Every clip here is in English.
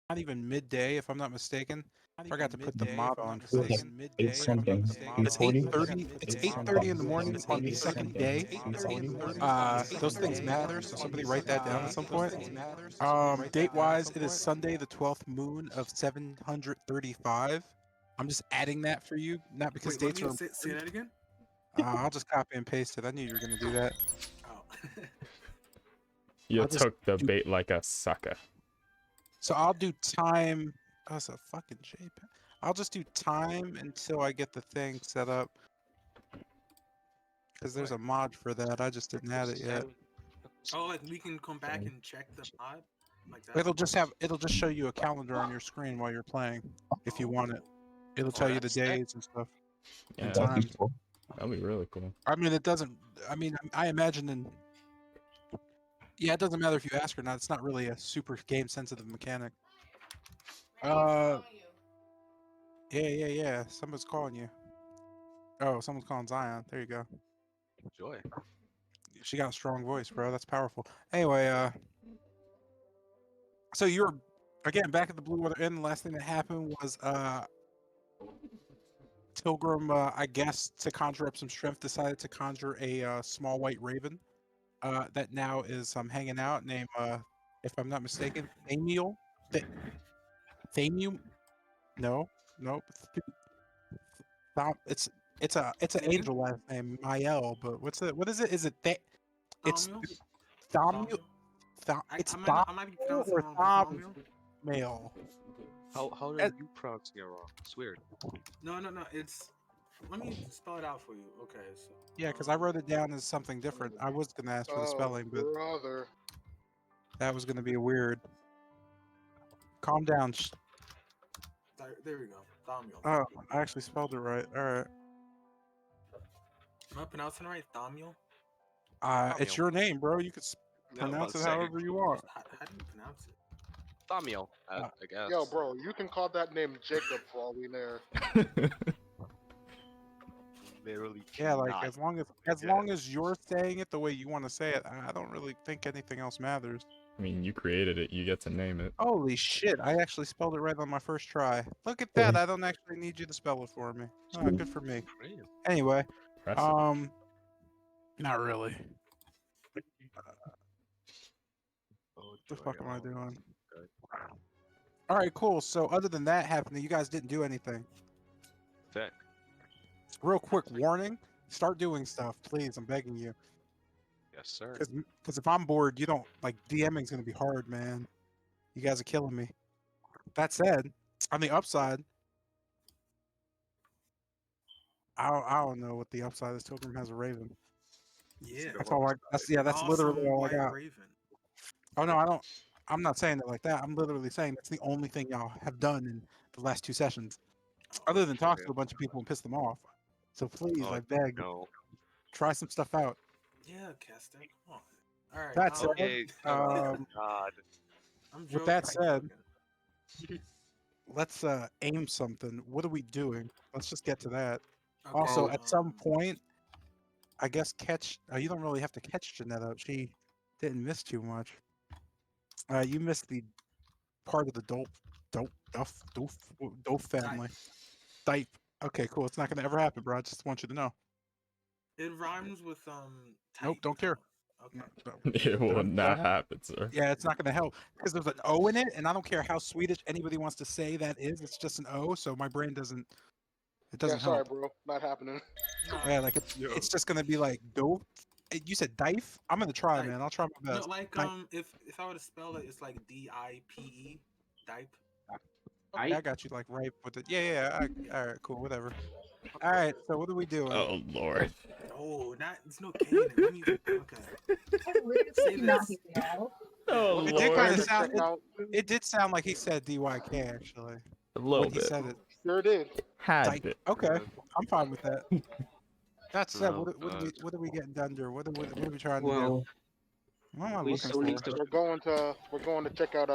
not even midday, if I'm not mistaken. Forgot to put the mod on for It's this. 8 something. It's 8:40. 8:30. It's 8:30 in the morning on the second day. Those things matter, so somebody write that down at some point. Date-wise, it is Sunday, the 12th moon of 735. I'm just adding that for you, not because Wait, let dates me are. say that again. I'll just copy and paste it. I knew you were gonna do that. Oh. You I'll just took the do- bait like a sucker. So I'll do time. Oh, it's a fucking JPEG. I'll just do time until I get the thing set up. Because there's a mod for that. I just didn't add it yet. Oh, like we can come back and check the mod like that. It'll just show you a calendar on your screen while you're playing if you want it. It'll tell you the that's sick. days and stuff. Yeah, And That'd be times. cool. that'd be really cool. I mean, it doesn't. I mean, I imagine yeah, it doesn't matter if you ask or not. It's not really a super game sensitive mechanic. Yeah. Someone's calling you. Oh, someone's calling Zion. There you go. Joy. She got a strong voice, bro. That's powerful. Anyway, so you're again back at the Blue Water Inn. The last thing that happened was Tilgrim, I guess, to conjure up some strength, decided to conjure a small white raven that now is hanging out, named, if I'm not mistaken, Thamiel. Thamiel? No, nope. It's an angel last name, Mael. But what is it? Is it it's Thaumiel? Thamiel? It's I might be Thamiel pronouncing or it wrong. But Thaumiel? Thamiel? How are Uh, you pronouncing it wrong? It's weird. No. It's. Let me spell it out for you. Okay. So. Yeah, because I wrote it down as something different. I was gonna ask for the spelling, but brother. that was gonna be weird. Calm down. There we go. Thaumiel. Oh, I actually spelled it right. All right. Am I pronouncing it right? Thaumiel? It's Thamiel. your name, bro. You could Yeah, I'm pronounce about it to say. however you want. How do you pronounce it? Thamiel, Uh, I guess. Yo, bro, you can call that name Jacob for all we know. Literally Yeah, like cannot. as long as you're saying it the way you want to say it, I don't really think anything else matters. I mean, you created it. You get to name it. Holy shit! I actually spelled it right on my first try. Look at that! I don't actually need you to spell it for me. Oh, good for me. Great. Anyway, Impressive. not really. Oh, What the joy, fuck am I oh, doing? good. All right, cool. So other than that happening, you guys didn't do anything. Sick. Real quick warning: start doing stuff, please. I'm begging you. Yes, sir. Because if I'm bored, you don't like DMing's gonna be hard, man. You guys are killing me. That said, on the upside, I don't know what the upside is. Tilgrim has a raven. Yeah. That's all I. That's literally Awesome all I white got. raven. Oh no, I don't. I'm not saying it like that. I'm literally saying that's the only thing y'all have done in the last 2 sessions, other than talk to a bunch of people and piss them off. So please, Oh, I beg, no. try some stuff out. Yeah, Caster. Come on. All right. That said, Okay, come on, God. I'm with joking. that I'm said, joking. let's aim something. What are we doing? Let's just get to that. Okay, Also, at some um, point, I guess catch. You don't really have to catch Janetta. She didn't miss too much. You missed the part of the Dolph family. Dipe. Okay, cool. It's not gonna ever happen, bro. I just want you to know. It rhymes with Nope, type, don't care. though. Okay. No. It will not happen, sir. Yeah, it's not gonna help because there's an O in it, and I don't care how Swedish anybody wants to say that is. It's just an O, so my brain doesn't. It Yeah, doesn't sorry, help. bro. Not happening. Yeah, like it's just gonna be like dope. You said dife. I'm gonna try, Dipe. man. I'll try my No, best. like if I were to spell it, it's like DIPE. Dipe. Okay, I got you like right with it. Yeah. All right, cool, whatever. All right, so what are we doing? Oh lord. Oh, there's no K in it. Let me. Okay. Say this. Oh It did kind of lord. sound. Check out. It did sound like he said DYK actually. A little When he bit. said it. Sure did. Had Dipe. bit. Okay, I'm fine with that. That said, Oh, what are we getting done to? What are we trying to do? Well, What am I we looking still need for? to. We're going to check out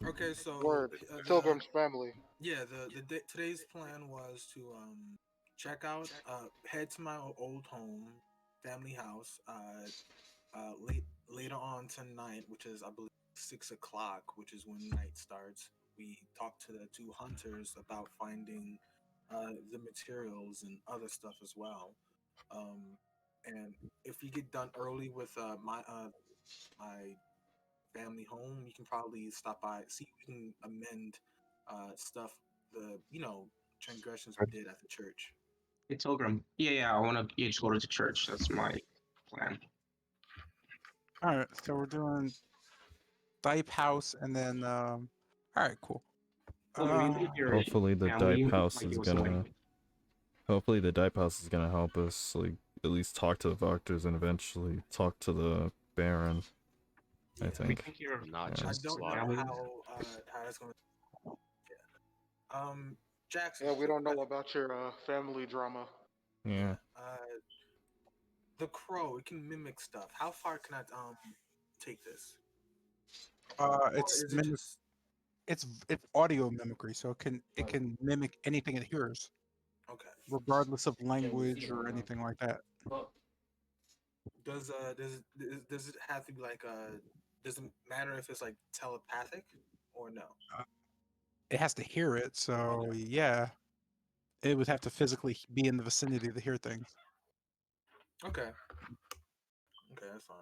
Okay, so Word Pilgrim's family. yeah, today's plan was to check out head to my old home, family house, later on tonight, which is I believe 6 o'clock, which is when night starts, we talk to the two hunters about finding the materials and other stuff as well. And if you get done early with my family home, you can probably stop by, see if we can amend stuff, the transgressions we did at the church. Hey, Pilgrim. Yeah, I want to each go to church. That's my plan. All right, so we're doing Dipe House, and then all right, cool. Pilgrim, you leave your Hopefully the family Dipe House like is it was away. Hopefully the Dipe House is gonna help us, like, at least talk to the Voctors and eventually talk to the Baron. I Yeah. We think. think you're Not Yeah. I just don't know slaughter. how that's going to. Yeah. Jackson. Yeah, we don't know about your family drama. Yeah. The crow, it can mimic stuff. How far can I take this? It's Or is it just it's audio mimicry, so it can mimic anything it hears, okay? regardless of language or anything like that. Does it have to be like does it matter if it's like telepathic or no? It has to hear it, so yeah, it would have to physically be in the vicinity to hear things. Okay. Okay, that's fine.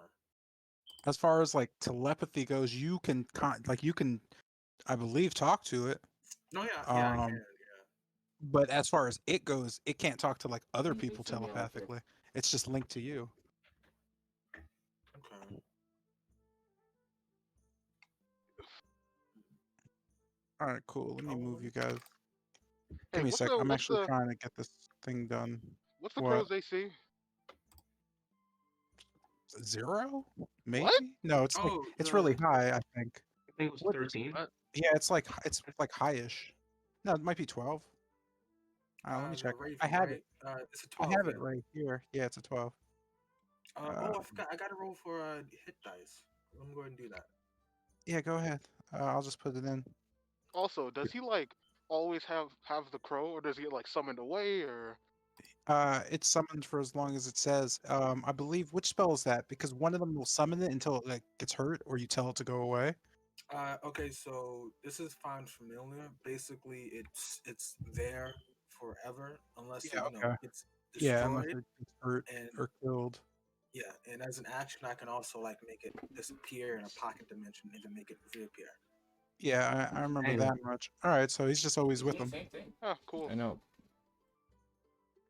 As far as like telepathy goes, you can I believe, talk to it. No, yeah, I can. Yeah. But as far as it goes, it can't talk to like other people telepathically. It's just linked to you. Okay. All right, cool. Let me move you guys. Hey, Give me a what's sec. the I'm what's actually the trying to get this thing done. what's the What? crow's AC? 0? Maybe? What? No, it's like Oh, it's really the high, I think. I think it was What? 13. What? Yeah, it's like highish. No, it might be 12. Let me the check. Raven, I have it. right? It's a I 12. have Yeah. it right here. Yeah, it's a 12. I forgot. I got to roll for hit dice. Let me go ahead and do that. Yeah, go ahead. I'll just put it in. Also, does he like always have the crow, or does he get like summoned away, or? It's summoned for as long as it says. I believe, which spell is that? Because one of them will summon it until it like gets hurt, or you tell it to go away. Okay, so this is found familiar. Basically, it's there forever unless Yeah, you know okay. it's Yeah, unless destroyed. it gets hurt And or killed. yeah, and as an action, I can also like make it disappear in a pocket dimension and then make it reappear. Yeah, I remember Dang. that much. All right, so he's just always with them. Ah, cool. I know.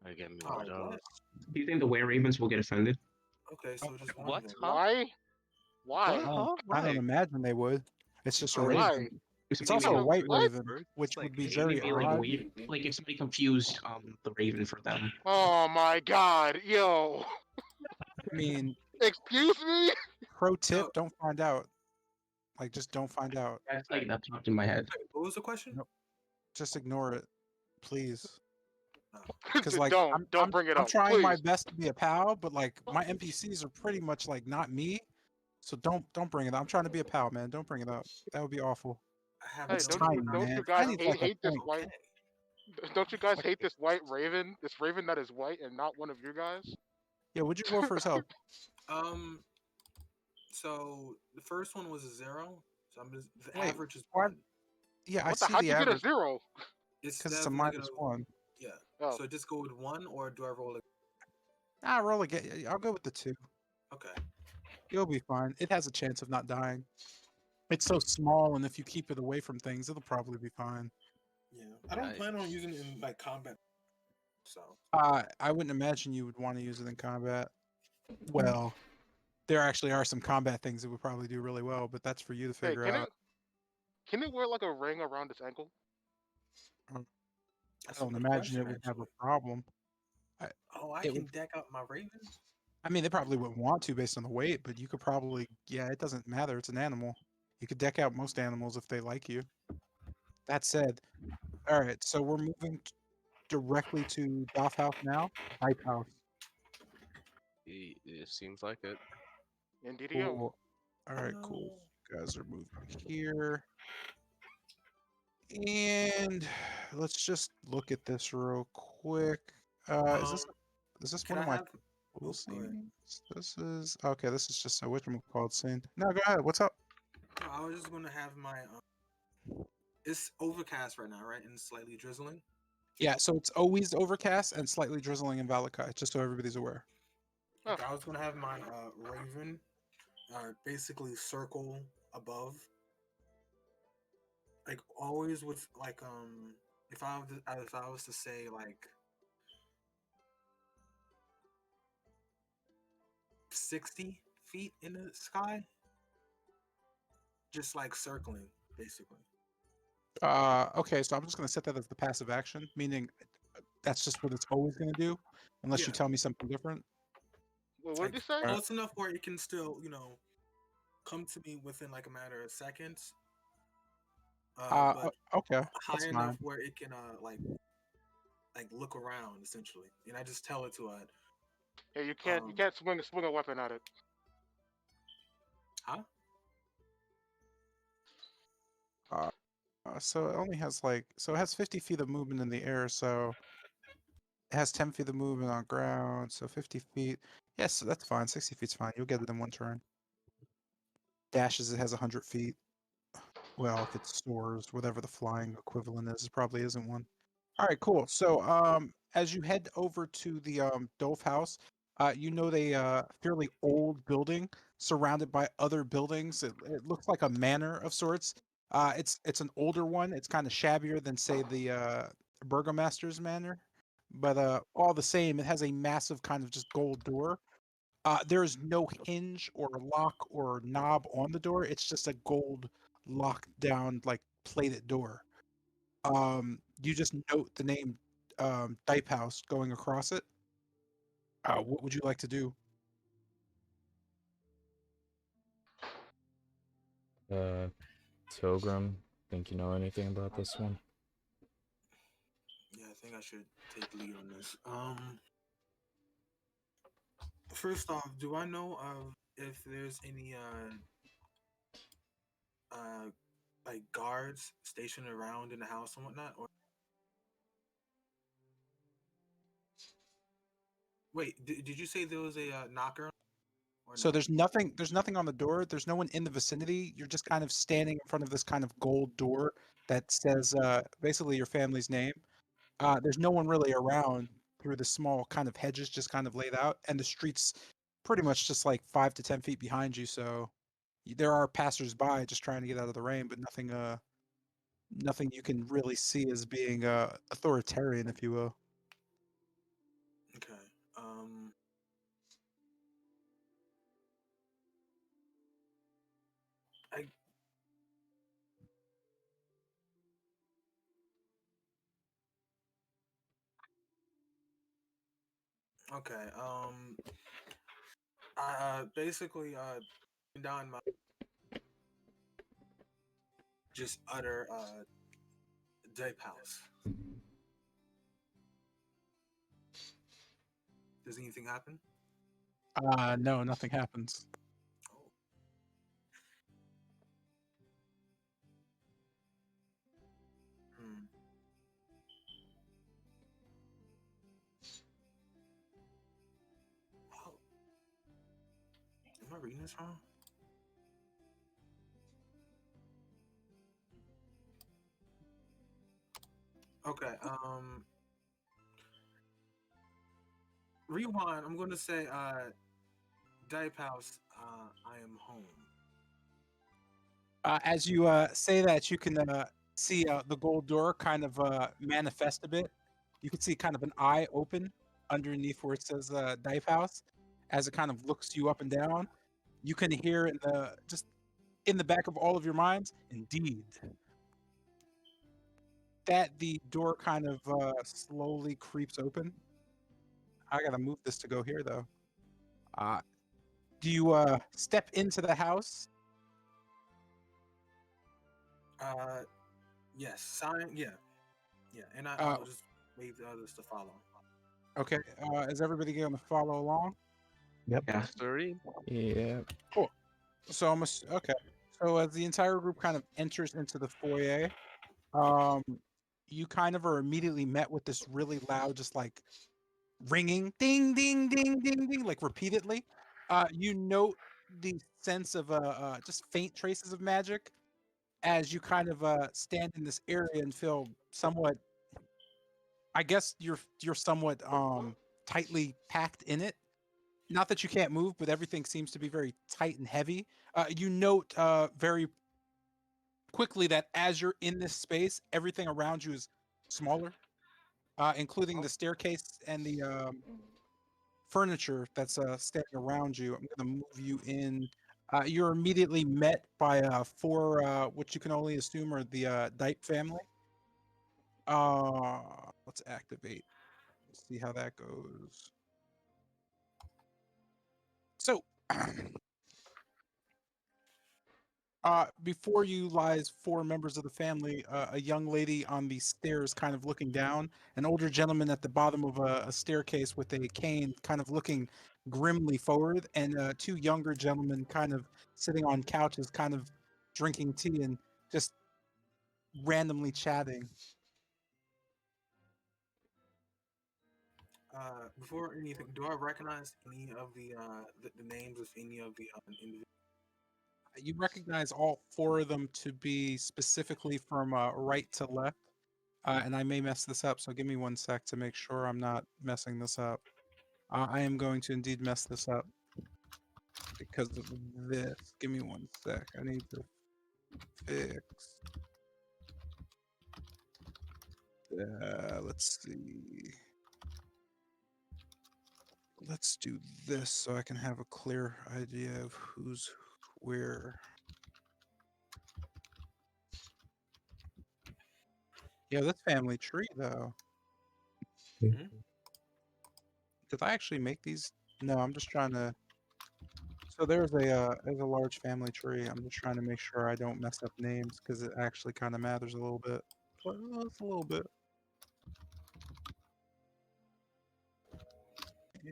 I get me Oh, what what? Do you think the Were Ravens will get offended? Okay, so just one What? of them. Huh? Why? Why? What? Huh? I don't Why? imagine they would. It's just a Oh, raven. Why? It's also a white What? raven, which would be very Maybe like odd. weird, like if somebody confused the Raven for them. Oh my God, yo! I mean, Excuse me? pro tip: So, don't find out. Like, just don't find out. That's like that popped in my head. wait, what was the question? Nope. Just ignore it, please. Oh. Because like don't bring it I'm up, trying my please. best to be a pal, but like my NPCs are pretty much like not me. So don't bring it up. I'm trying to be a pal, man. Don't bring it up. That would be awful. I have Hey, It's no don't you tiny, don't man. you guys Tiny's hate like a hate this point. white? Don't you guys hate this white raven? This raven that is white and not one of your guys? Yeah, would you roll for his health? So the first one was a 0. So the Wait, average is what? 1. Yeah, I What the? see How'd the you get a average 0? It's because it's a negative. -1. Yeah. Oh. So just go with 1, or do I roll it? Roll again. I'll go with the 2. Okay. You'll be fine. It has a chance of not dying. It's so small, and if you keep it away from things, it'll probably be fine. Yeah. I don't plan on using it in like combat. So. I wouldn't imagine you would want to use it in combat. Well, there actually are some combat things that would probably do really well, but that's for you to Hey, figure out. can it wear like a ring around its ankle? I That's a don't good imagine question, it would have a actually. problem. Oh, I it can would- deck out my Raven? I mean, they probably wouldn't want to based on the weight, but you could probably, yeah, it doesn't matter. It's an animal. You could deck out most animals if they like you. That said, all right, so we're moving directly to Doff House now. Hype House. It seems like it. NDDO. Cool. All right, cool. You guys are moving here. And let's just look at this real quick. Is this Can one I of my? have We'll Oh, see. go ahead. This is okay. This is just a whatchamacallit scene. No, go ahead. What's up? No, I was just gonna have my. It's overcast right now, right, and slightly drizzling. Yeah, so it's always overcast and slightly drizzling in Valakai, just so everybody's aware. Oh. Okay, I was gonna have my raven, basically circle above, like always with like if I was to say like 60 feet in the sky, just like circling, basically. Okay, so I'm just gonna set that as the passive action, meaning that's just what it's always gonna do, unless you Yeah. tell me something different. Wait, what Like did you say? close enough where it can still, come to me within like a matter of seconds. But Okay, that's high enough fine. where it can like look around essentially, and I just tell it to Yeah, you can't swing a weapon at it. huh? So it only has so it has 50 feet of movement in the air, so it has 10 feet of movement on ground, so 50 feet. Yes, that's fine. 60 feet's fine. You'll get it in one turn. Dashes, it has 100 feet. Well, if it soars, whatever the flying equivalent is, it probably isn't one. All right, cool. So, as you head over to the Dove House, you know they fairly old building surrounded by other buildings. It looks like a manor of sorts. It's an older one. It's kind of shabbier than say the Burgomaster's Manor, but all the same, it has a massive kind of just gold door. There is no hinge or lock or knob on the door. It's just a gold locked down like plated door. You just note the name Dipe House going across it. What would you like to do? Tilgrim, think you know anything about this one? Yeah, I think I should take lead on this. First off, do I know of if there's any uh like guards stationed around in the house and whatnot? Or wait, did you say there was a knocker? Or So no? there's nothing on the door. There's no one in the vicinity. You're just kind of standing in front of this kind of gold door that says basically your family's name. There's no one really around through the small kind of hedges just kind of laid out, and the street's pretty much just like 5 to 10 feet behind you. So there are passersby just trying to get out of the rain, but nothing you can really see as being authoritarian, if you will. Okay. I okay. I basically down my just utter Dipe House. Does anything happen? No, nothing happens. Oh. Hmm. Oh. Am I reading this wrong? Okay. Rewind. I'm going to say Dipe House. I am home. As you say that, you can see the gold door kind of manifest a bit. You can see kind of an eye open underneath where it says Dive House, as it kind of looks you up and down. You can hear in the just in the back of all of your minds, indeed, that the door kind of slowly creeps open. I gotta move this to go here though. Uh, do you step into the house? Uh, yes. Sign. Yeah. Yeah. And Uh, I'll just wait the others to follow. okay. Is everybody going to follow along? Yeah. Sorry. Yeah. Cool. So okay. So as the entire group kind of enters into the foyer, um, you kind of are immediately met with this really loud, just like ringing, ding, ding, ding, ding, ding, like repeatedly. You note the sense of just faint traces of magic as you kind of stand in this area and feel somewhat. I guess you're somewhat tightly packed in it. Not that you can't move, but everything seems to be very tight and heavy. You note very quickly that as you're in this space, everything around you is smaller, including the staircase and the furniture that's standing around you. I'm going to move you in. You're immediately met by four, what you can only assume are the Dipe family. Let's activate. Let's see how that goes. So, before you lies four members of the family, a young lady on the stairs kind of looking down, an older gentleman at the bottom of a staircase with a cane kind of looking grimly forward, and two younger gentlemen kind of sitting on couches, kind of drinking tea and just randomly chatting. Before anything, do I recognize any of the names of any of the individuals? You recognize all four of them to be specifically from right to left. And I may mess this up, so give me 1 sec to make sure I'm not messing this up. I am going to indeed mess this up because of this. Give me 1 sec. I need to fix. Let's see. Let's do this so I can have a clear idea of who's where. Yeah, this family tree though. Mhm. Did I actually make these? No, I'm just trying to. So there's a large family tree. I'm just trying to make sure I don't mess up names because it actually kind of matters a little bit. Just a little bit.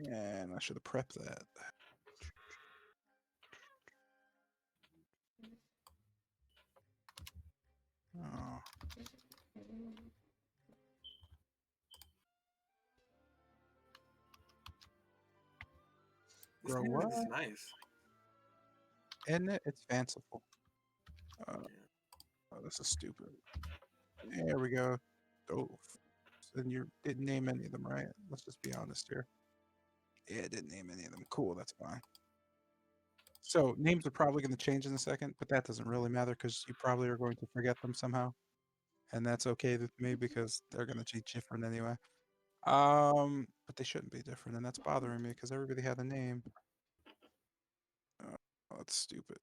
And I should have prepped that. Oh, This grow name what? is nice. Isn't it? It's fanciful. Yeah. Oh, this is stupid. There we go. Oh, and you didn't name any of them, right? Let's just be honest here. Yeah, I didn't name any of them. Cool, that's fine. So names are probably going to change in a second, but that doesn't really matter because you probably are going to forget them somehow, and that's okay with me because they're going to be different anyway. But they shouldn't be different, and that's bothering me because everybody had a name. Oh, that's stupid.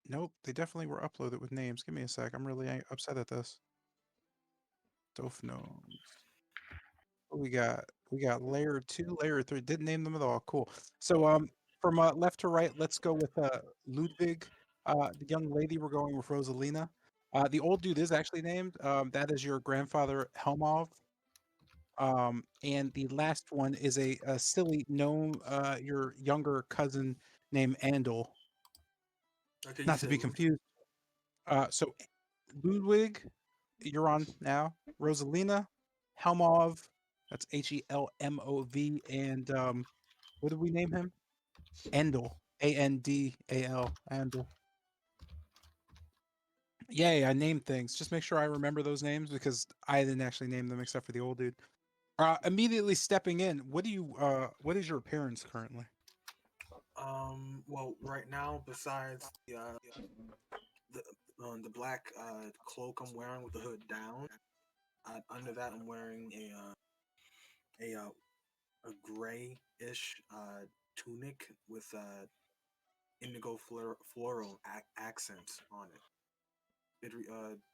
Nope, they definitely were uploaded with names. Give me a sec. I'm really upset at this. Doof gnomes. What we got? We got layer 2, layer 3. Didn't name them at all. Cool. So from left to right, let's go with Ludwig. The young lady, we're going with Rosalina. The old dude is actually named. That is your grandfather Helmov. And the last one is a silly gnome, your younger cousin named Andel. Okay, you Not to said be confused. So Ludwig, you're on now. Rosalina, Helmov, that's Helmov, and what did we name him? Andel, Andal, Andel. Yay, I named things. Just make sure I remember those names because I didn't actually name them except for the old dude. Immediately stepping in, what is your appearance currently? Well, right now, besides the the black cloak I'm wearing with the hood down, under that I'm wearing a grayish tunic with indigo floral accents on it.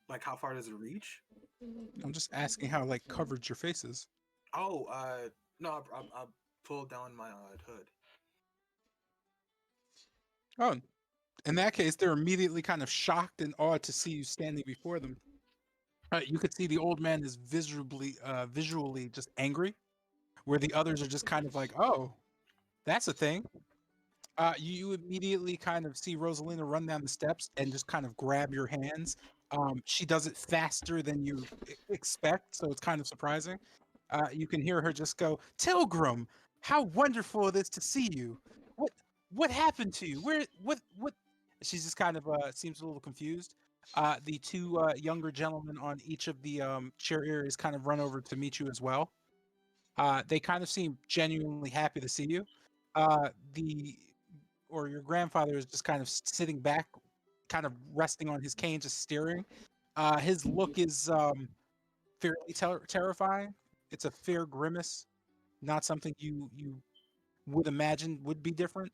Like how far does it reach? I'm just asking how like covered your face is. Oh, no, I pulled down my hood. Oh, in that case, they're immediately kind of shocked and awed to see you standing before them. You could see the old man is visually just angry, where the others are just kind of like, "Oh, that's a thing." You immediately kind of see Rosalina run down the steps and just kind of grab your hands. She does it faster than you expect, so it's kind of surprising. You can hear her just go, "Tilgrim, how wonderful it is to see you. What happened to you? What?" She's just kind of seems a little confused. The two younger gentlemen on each of the chair areas kind of run over to meet you as well. They kind of seem genuinely happy to see you. The or your grandfather is just kind of sitting back, kind of resting on his cane, just staring. His look is fairly terrifying. It's a fair grimace, not something you would imagine would be different.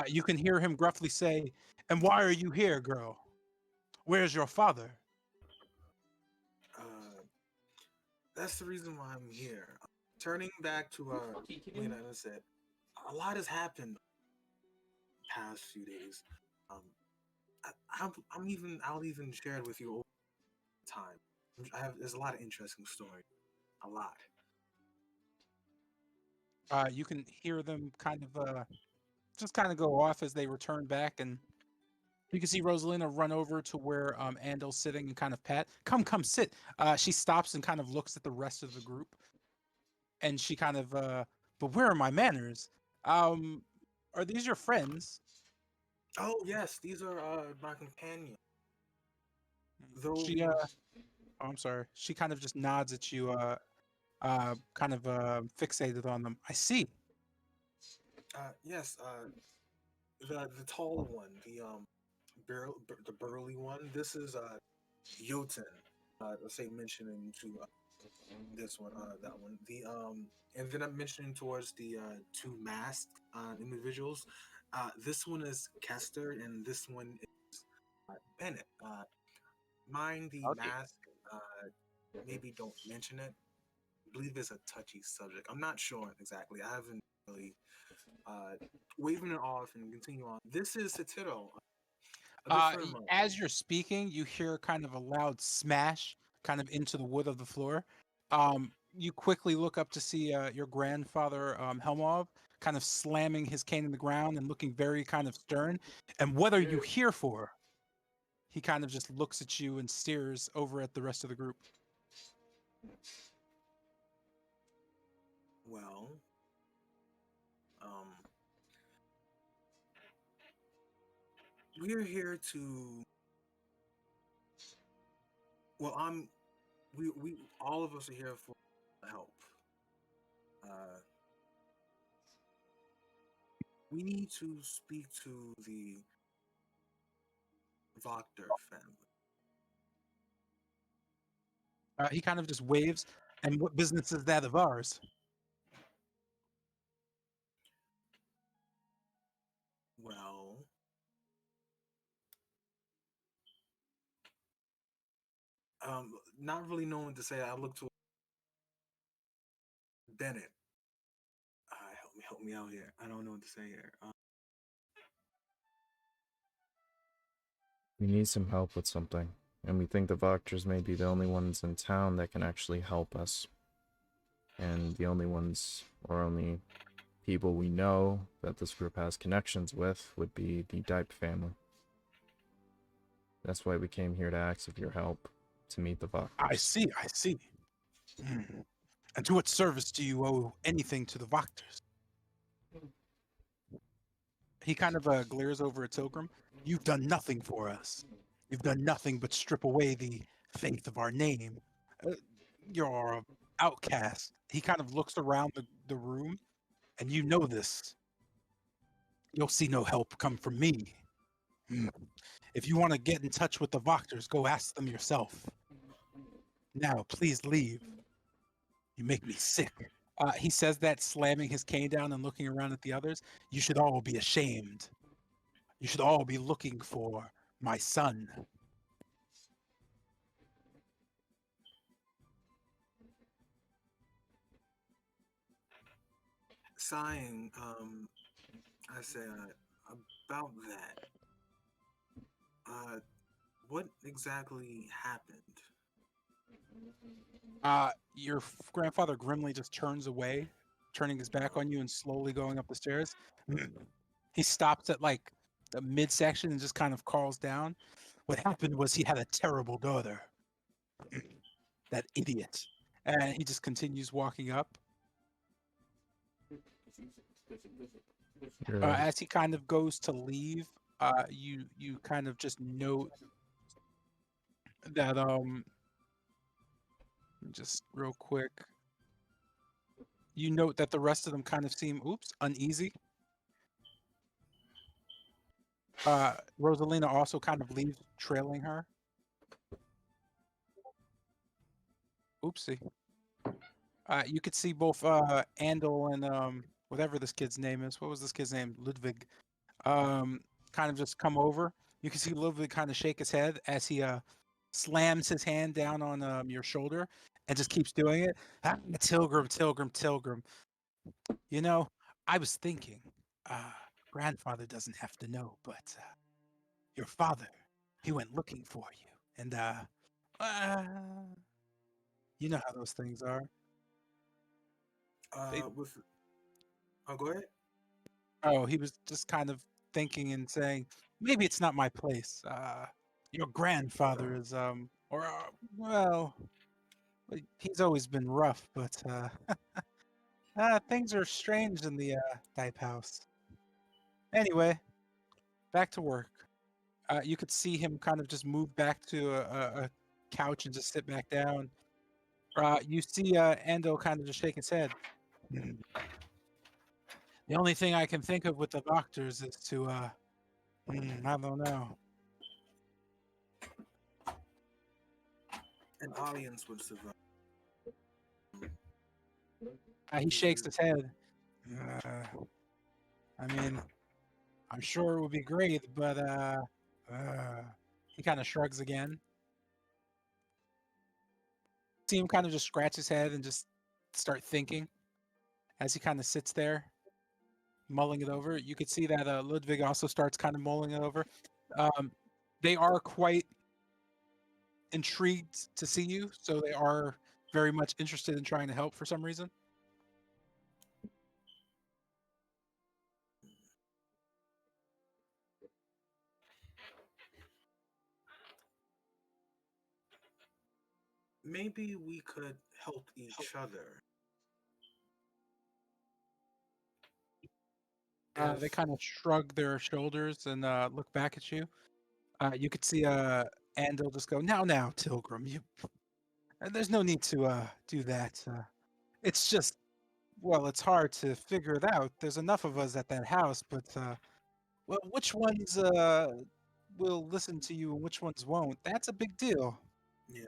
You can hear him gruffly say, "And why are you here, girl? Where's your father?" Uh, that's the reason why I'm here. Turning back to Lena and said, a lot has happened past few days. Um, I'll even share it with you over time. There's a lot of interesting stories. A lot. You can hear them kind of just kind of go off as they return back, and you can see Rosalina run over to where Andel's sitting and kind of pat, come, sit. She stops and kind of looks at the rest of the group, and she kind of, but where are my manners? Um, are these your friends? Oh yes, these are my companions. Though She, oh, I'm sorry. She kind of just nods at you, kind of fixated on them. I see. yes, the tall one, the burly one. This is Jotun. Let's say mentioning to this one, that one. And then I'm mentioning towards the two masked individuals. This one is Kester, and this one is Bennett. Mind the Okay. mask. Maybe don't mention it. I believe it's a touchy subject. I'm not sure exactly. I haven't really waving it off and continue on. This is Satiro, a good friend of mine. As you're speaking, you hear kind of a loud smash, kind of into the wood of the floor. You quickly look up to see your grandfather, Helmov, kind of slamming his cane in the ground and looking very kind of stern. And what are you here for? He kind of just looks at you and stares over at the rest of the group. Well, we're here to. Well, we all of us are here for help. Uh, we need to speak to the Voctor family. He kind of just waves. And what business is that of ours? Well, not really knowing what to say. I look to Bennett. Help me out here. I don't know what to say here. We need some help with something, and we think the Voctors may be the only ones in town that can actually help us. And the only ones, or only people we know that this group has connections with, would be the Dipe family. That's why we came here to ask of your help to meet the Voctors. I see. And to what service do you owe anything to the Voctors? He kind of glares over at Tilgrim. You've done nothing for us. You've done nothing but strip away the faith of our name. You're an outcast. He kind of looks around the room, and you know this. You'll see no help come from me. Hmm. If you want to get in touch with the Voctors, go ask them yourself. Now, please leave. You make me sick. He says that, slamming his cane down and looking around at the others. You should all be ashamed. You should all be looking for my son. Sighing, I said about that. What exactly happened? Your grandfather grimly just turns away, turning his back on you and slowly going up the stairs. He stops at like the midsection and just kind of calls down. What happened was he had a terrible daughter. That idiot. And he just continues walking up. You're right. As he kind of goes to leave, you kind of just note that just real quick, you note that the rest of them kind of seem uneasy. Rosalina also kind of leaves, trailing her. Oopsie. You could see both Andal and whatever this kid's name is. What was this kid's name? Ludwig. Kind of just come over. You can see Ludwig kind of shake his head as he slams his hand down on your shoulder and just keeps doing it. Tilgrim. You know, I was thinking, grandfather doesn't have to know, but your father, he went looking for you, and you know how those things are. They- Go ahead. Oh, he was just kind of thinking and saying, maybe it's not my place. Your grandfather is, well, he's always been rough, but things are strange in the Dipe house. Anyway, back to work. You could see him kind of just move back to a couch and just sit back down. You see Ando kind of just shake his head. "Hmm. The only thing I can think of with the doctors is to, I don't know. An audience would survive. He shakes his head. Uh, I mean, I'm sure it would be great, but he kind of shrugs again. See him kind of just scratch his head and just start thinking as he kind of sits there, mulling it over. You could see that Ludwig also starts kind of mulling it over. They are quite intrigued to see you, so they are very much interested in trying to help for some reason. Maybe we could help each other. They kind of shrug their shoulders and look back at you. You could see Andil just go, now, Tilgrim, you. There's no need to do that. It's just, well, it's hard to figure it out. There's enough of us at that house, but well, which ones will listen to you and which ones won't? That's a big deal. Yeah.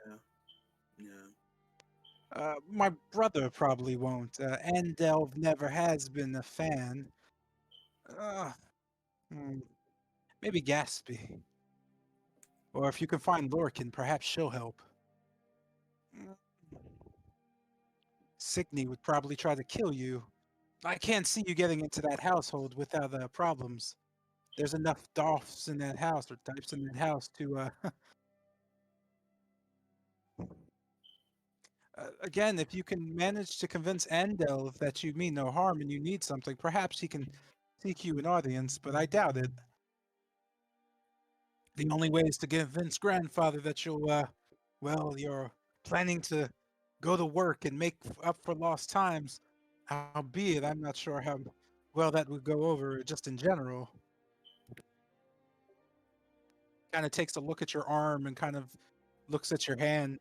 My brother probably won't. Andelv never has been a fan. Uh, hmm, maybe Gatsby. Or if you can find Lorcan, perhaps she'll help. Mm, Signy would probably try to kill you. I can't see you getting into that household without problems. There's enough Dolphs in that house or types in that house to again, if you can manage to convince Andel that you mean no harm and you need something, perhaps he can seek you an audience, but I doubt it. The only way is to convince grandfather that well, you're planning to go to work and make up for lost times. Albeit, I'm not sure how well that would go over just in general. Kind of takes a look at your arm and kind of looks at your hand.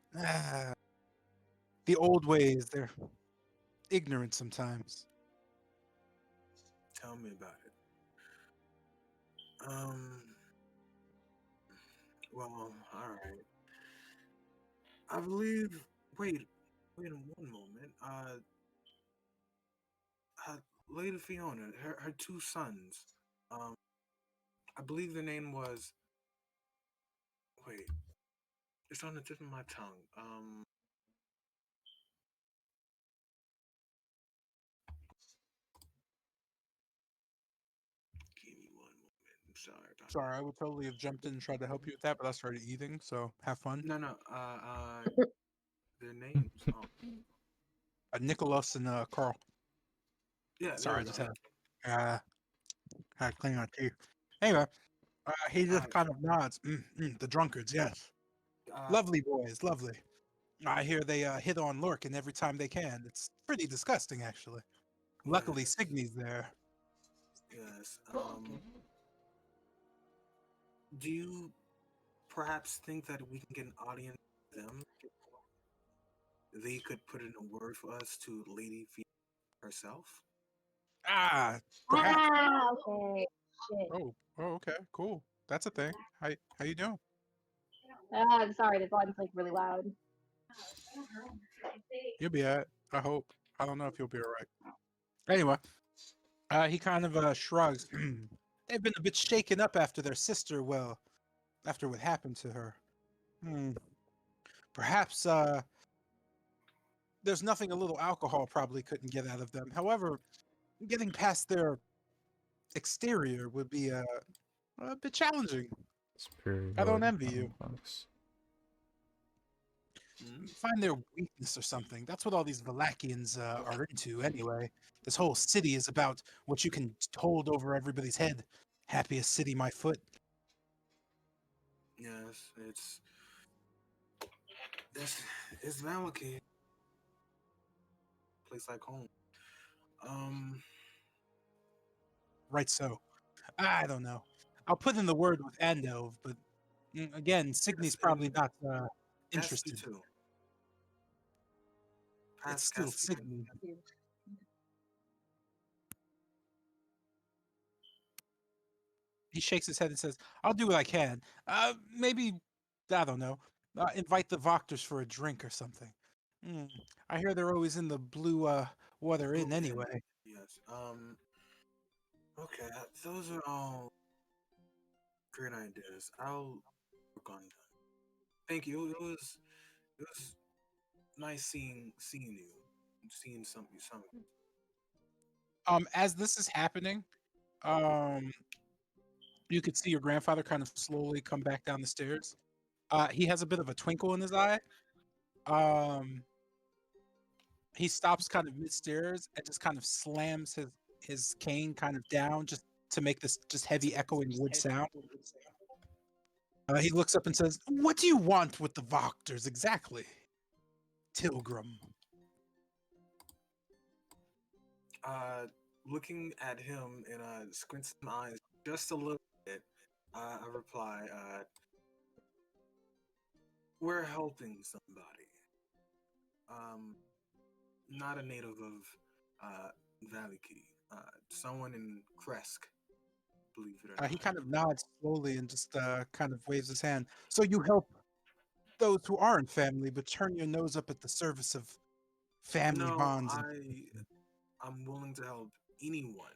The old ways, they're ignorant sometimes. Tell me about it. Well, all right. I believe. Wait one moment. Lady Fiona, her two sons. Um, I believe the name was. Wait, it's on the tip of my tongue. Give me one moment. I'm sorry about Sorry, I would totally have jumped in and tried to help you with that, but I started eating, so have fun. that. No. Their names. Oh, Nicholas and Carl. yeah. There Sorry, we I just go. had to clean my teeth. Anyway, he just Uh, kind of nods. The drunkards, yes. uh, Lovely boys, lovely. I hear they hit on Lorcan every time they can. It's pretty disgusting, actually. Luckily, Yes. Signy's there. Yes. Do you perhaps think that we can get an audience with them? They could put in a word for us to Lady Phoenix herself? Ah, perhaps. Ah, okay. Shit. Oh, okay, cool. That's a thing. How you doing? Ah, I'm sorry, the volume's like really loud. You'll be alright. I hope. I don't know if you'll be alright. Anyway, he kind of shrugs. They've been a bit shaken up after their sister. Well, after what happened to her. Hmm. Perhaps there's nothing a little alcohol probably couldn't get out of them. However, getting past their exterior would be a bit challenging. I don't envy you. Bucks. Find their weakness or something. That's what all these Valakians are into anyway. This whole city is about what you can hold over everybody's head. Happiest city my foot. Yes, it's Maliki. Place like home. Right so. I don't know. I'll put in the word with Andov, but again, Signy's probably and not Gatsby interested. too. It's Past still Gatsby. Signy. He shakes his head and says, "I'll do what I can. Maybe, I don't know, invite the Voctors for a drink or something. Hmm, I hear they're always in the Blue Water Inn Blue Inn. anyway." Yes. Okay, those are all great ideas. I'll work on them. Thank you. It was nice seeing you, seeing some. As this is happening, um, you could see your grandfather kind of slowly come back down the stairs. He has a bit of a twinkle in his eye. Um, he stops kind of mid stairs and just kind of slams his cane kind of down just to make this just heavy echoing wood sound. He looks up and says, "What do you want with the Voctors exactly, Tilgrim?" Looking at him and squinting my eyes just a little bit, I reply, "We're helping somebody. Not a native of Valiki. Someone in Kresk, believe it or not." He kind of nods slowly and just kind of waves his hand. "So you help those who aren't family, but turn your nose up at the service of family No, bonds." And I'm willing to help anyone,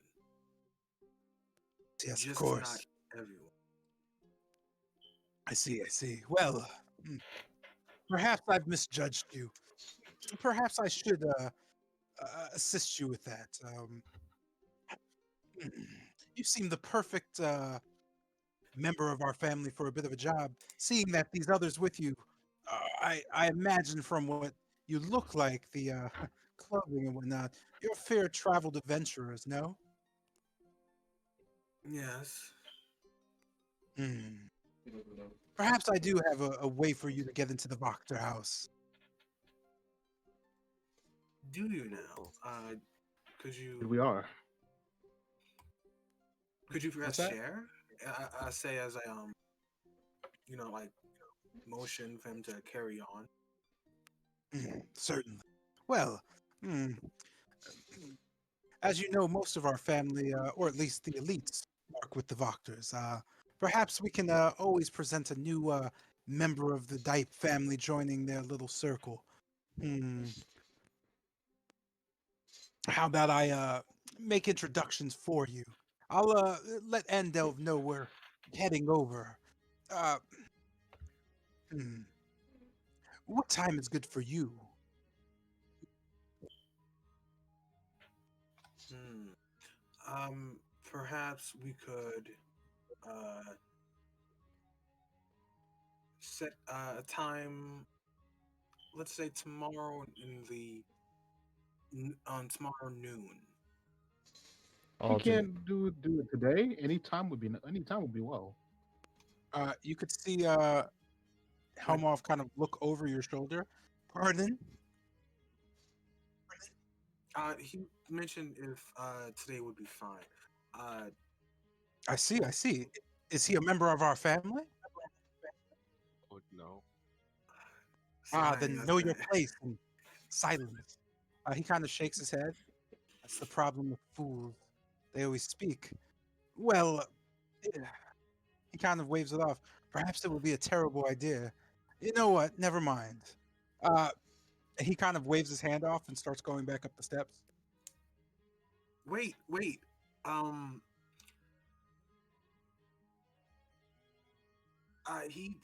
yes, of just course. not everyone. I see. Well, perhaps I've misjudged you. Perhaps I should assist you with that. You seem the perfect member of our family for a bit of a job. Seeing that these others with you, I imagine from what you look like, the clothing and whatnot, you're fair traveled adventurers, no? Yes. Hmm. Perhaps I do have a way for you to get into the Voctor house. Do you now? Could you? Here we are. Could you perhaps that? share? I say as I like motion for him to carry on. Certainly. Well, hmm, as you know, most of our family, or at least the elites, work with the Voctors. Perhaps we can always present a new member of the Dipe family joining their little circle. Hmm. How about I make introductions for you? I'll let Endelv know we're heading over. Uh, hmm. What time is good for you? Hmm. Perhaps we could set a time. Let's say tomorrow on tomorrow noon. You can't do it today. Any time would be well. You could see Helmov kind of look over your shoulder. Pardon? He mentioned if today would be fine. I see. I see. Is he a member of our family? Oh no. Sorry, Then know your place and silence. He kind of shakes his head. That's the problem with fools. They always speak. Well, eh, he kind of waves it off. Perhaps it would be a terrible idea. You know what? Never mind. Uh, he kind of waves his hand off and starts going back up the steps. Wait.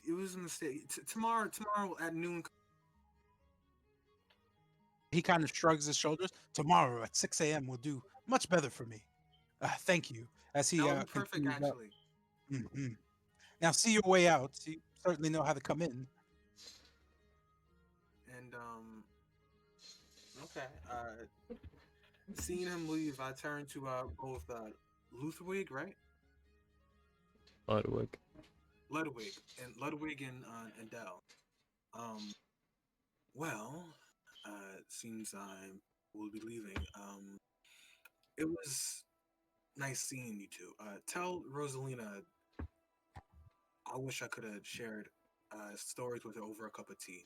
It was a mistake. Tomorrow at noon. He kind of shrugs his shoulders. Tomorrow at 6 a.m. will do much better for me. Thank you. As he That would be perfect, continues up. actually. Mhm. Now, see your way out. You certainly know how to come in. And okay. Seeing him leave, I turn to both Ludwig, right? Ludwig. Ludwig and Dell. Um, well, seems I will be leaving. It was nice seeing you two. Tell Rosalina I wish I could have shared stories with her over a cup of tea.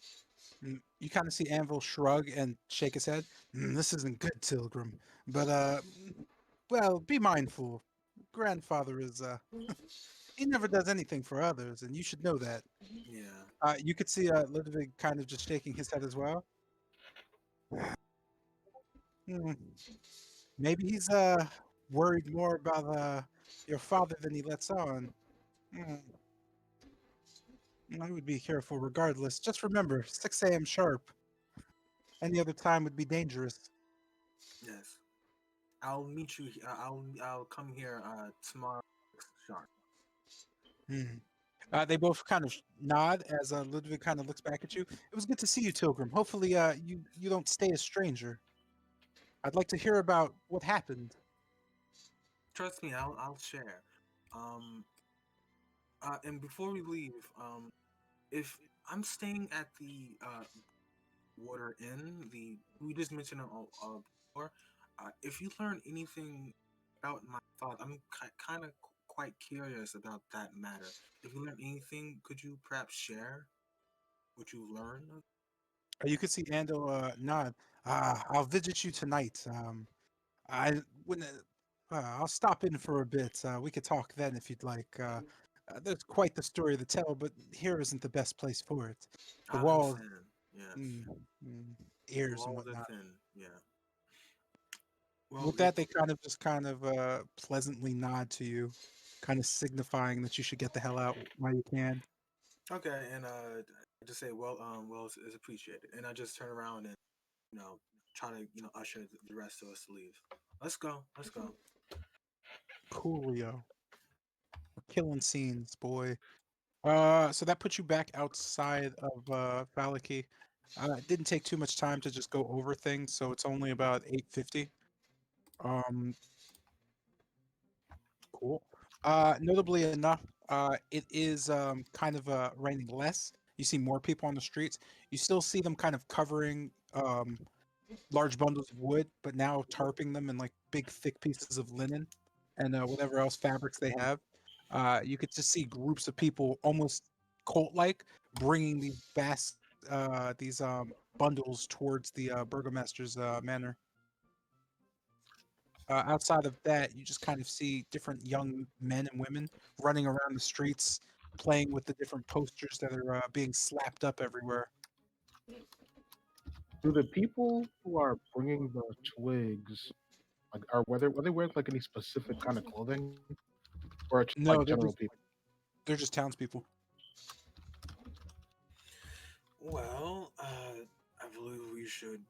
You kind of see Anvil shrug and shake his head. This isn't good, Tilgrim. But, well, be mindful. Grandfather is, he never does anything for others, and you should know that. Yeah. You could see Ludwig kind of just shaking his head as well. Hmm. Maybe he's worried more about your father than he lets on. Hmm. I would be careful regardless. Just remember, 6 a.m. sharp. Any other time would be dangerous. Yes. I'll meet you. I'll come here tomorrow sharp. Hmm. They both kind of nod as Ludwig kind of looks back at you. It was good to see you, Tilgrim. Hopefully, you don't stay a stranger. I'd like to hear about what happened. Trust me, I'll share. Um, and before we leave, if I'm staying at the Water Inn, the we just mentioned it before. If you learn anything about my father, I'm kind of quite curious about that matter. If you learn anything, could you perhaps share what you learned? You could see Ando nod. I'll visit you tonight. I when I'll stop in for a bit. We could talk then if you'd like. There's quite the story to tell, but here isn't the best place for it. The I walls, understand. Yes. mm, mm, The ears and walls are whatnot. thin. Yeah. Well, With if that, they kind of pleasantly nod to you, kind of signifying that you should get the hell out while you can. okay, and I just say, well, it's appreciated, and I just turn around and try to usher the rest of us to leave. Let's go. Let's go. Coolio, killing scenes, boy. So that puts you back outside of Valaki. It didn't take too much time to just go over things, so it's only about 8:50. Um, cool. Notably enough, it is kind of raining less. You see more people on the streets. You still see them kind of covering large bundles of wood, but now tarping them in like big, thick pieces of linen and whatever else fabrics they have. You could just see groups of people, almost cult-like, bringing these bundles towards the burgomaster's manor. Outside of that, you just kind of see different young men and women running around the streets, playing with the different posters that are being slapped up everywhere. Do the people who are bringing the twigs, like, are they wearing like any specific kind of clothing, or it's just like No, general people? they're just townspeople. Well, I believe we should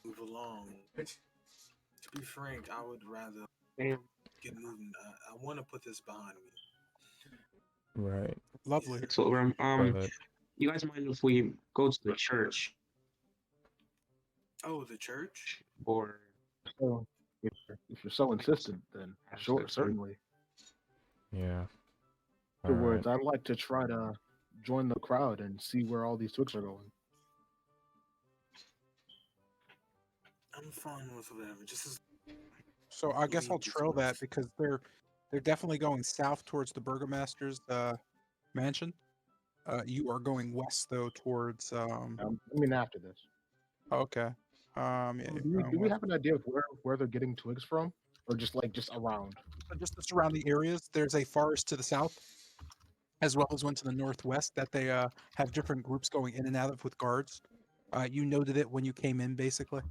move along. To be frank, I would rather get moving. I want to put this behind me. Right. Lovely. So, But you guys mind if we go to the church Oh, the church? or So if you're so insistent, then sure, certainly. yeah. All right. Afterwards, I'd like to try to join the crowd and see where all these twigs are going. I'm fine with whatever. Just as So I guess I'll lead the trail that tourists. because they're definitely going south towards the burgomaster's mansion. You are going west though towards I mean, after this. okay. Yeah, Do you're we, going do we west. have an idea of where they're getting twigs from, or just around? So just the surrounding areas. There's a forest to the south, as well as one to the northwest that they have different groups going in and out of with guards. You noted it when you came in, basically,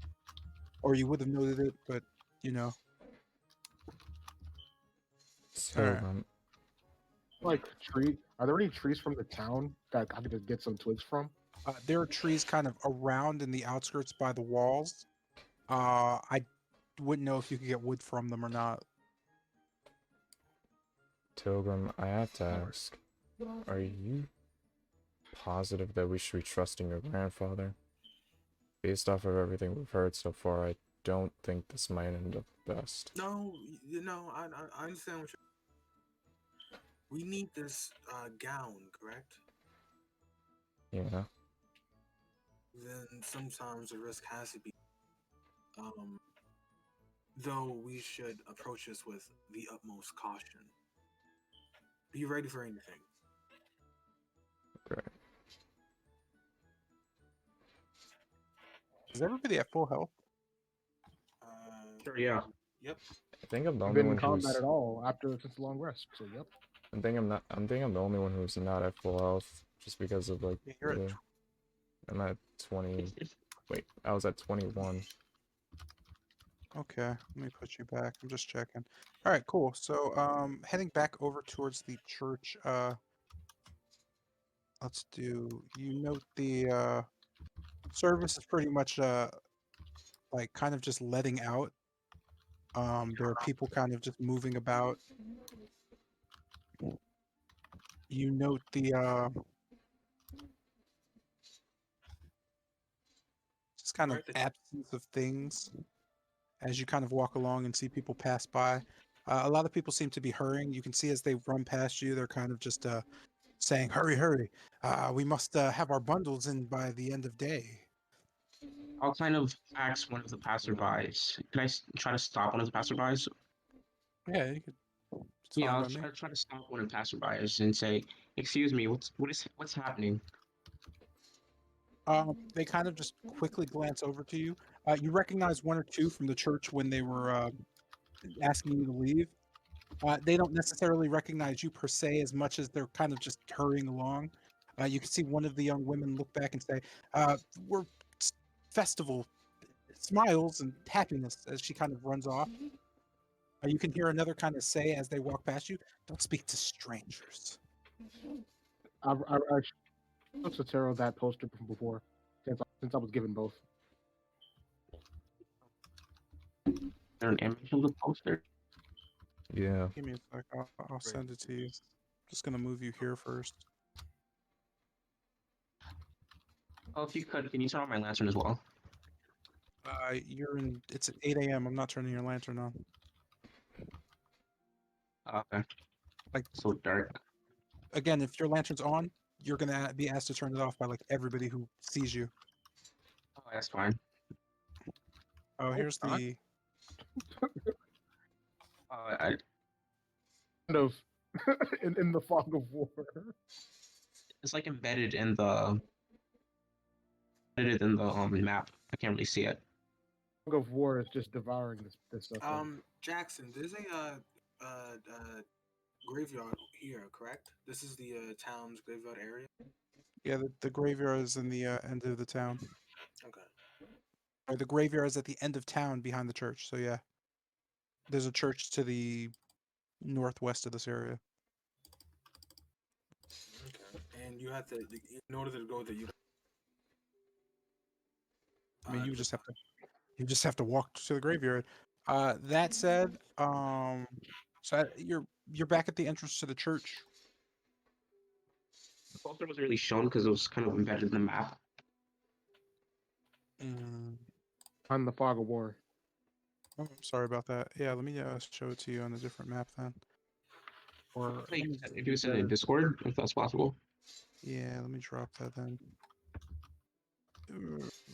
or you would have noted it, but you know. All So right. Like tree? Are there any trees from the town that I could just get some twigs from? There are trees kind of around in the outskirts by the walls. I wouldn't know if you could get wood from them or not. Pilgrim, I have to ask, are you positive that we should be trusting your grandfather? Based off of everything we've heard so far, I don't think this might end up best. No, I understand what we need this gown, correct? Yeah. Then sometimes the risk has to be. Um, though we should approach this with the utmost caution. Be ready for anything. Great. Is everybody at full health? Sure, yeah. Yep. I think I'm the I've only been in one combat who's. at all after since a long rest. So yep. I think I'm not. I think I'm the only one who's not at full health, just because of like. Yeah, you're at I'm at 20. Wait, I was at 21. Okay, let me put you back. I'm just checking. All right, cool. So, heading back over towards the church. Let's do. You note the service is pretty much like kind of just letting out. There are people kind of just moving about. You note the just kind of Right. absence of things as you kind of walk along and see people pass by. A lot of people seem to be hurrying. You can see as they run past you, they're kind of just saying, "Hurry, hurry! We must have our bundles in by the end of day." I'll kind of ask one of the passerbys. Can I try to stop one of the passerbys? Yeah, you could. It's Yeah, fine I'll by me. try to stop one of the passerbys and say, "Excuse me, what's happening?" They kind of just quickly glance over to you. You recognize one or two from the church when they were asking you to leave. They don't necessarily recognize you per se as much as they're kind of just hurrying along. You can see one of the young women look back and say, "We're festival smiles and happiness," as she kind of runs off. You can hear another kind of say as they walk past you, "Don't speak to strangers." I showed Sotero that poster from before, since I was given both. There an image of the poster? Yeah. Give me a sec. I'll send it to you. Just gonna move you here first. Oh, if you could, can you turn on my lantern as well? You're in. It's at 8 a.m. I'm not turning your lantern on. Okay. Like So dark. again, if your lantern's on, you're gonna be asked to turn it off by like everybody who sees you. Oh, that's fine. Oh, here's not. the. I Kind of in the fog of war. it's like embedded in the map. I can't really see it. Fog of war is just devouring this stuff. Jackson, there's a graveyard here, correct? This is the town's graveyard area. Yeah, the graveyard is in the end of the town. Okay. Or the graveyard is at the end of town behind the church. So yeah, there's a church to the northwest of this area. Okay. And you have to, in order to go there, you. I mean, you just have to walk to the graveyard. That said, you're back at the entrance to the church. The poster wasn't really shown because it was kind of embedded in the map. On the fog of war. Oh, I'm sorry about that. Yeah, let me show it to you on a different map then. Or let me If you send it in Discord, if that's possible. yeah, let me drop that then.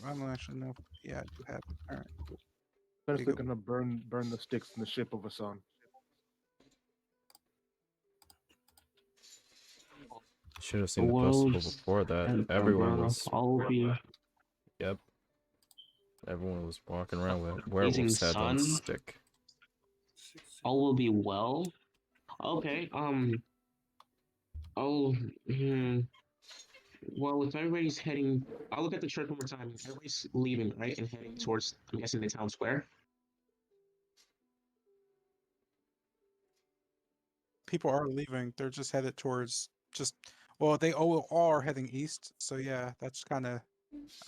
I don't actually know. Yeah, I do have it. All right. Then There you they're go. gonna burn the sticks in the shape of a sun. Should have The seen the festival world's before that. and Everyone umbrella was, all will be yep, everyone was walking around with blazing werewolf's head on sun. stick. All will be well. Okay. Oh. Hmm. Well, if everybody's heading, I'll look at the church one more time. If everybody's leaving, right, and heading towards, I'm guessing, the town square. People are leaving. They're just headed towards just. Well, they all are heading east. So yeah, that's kind of.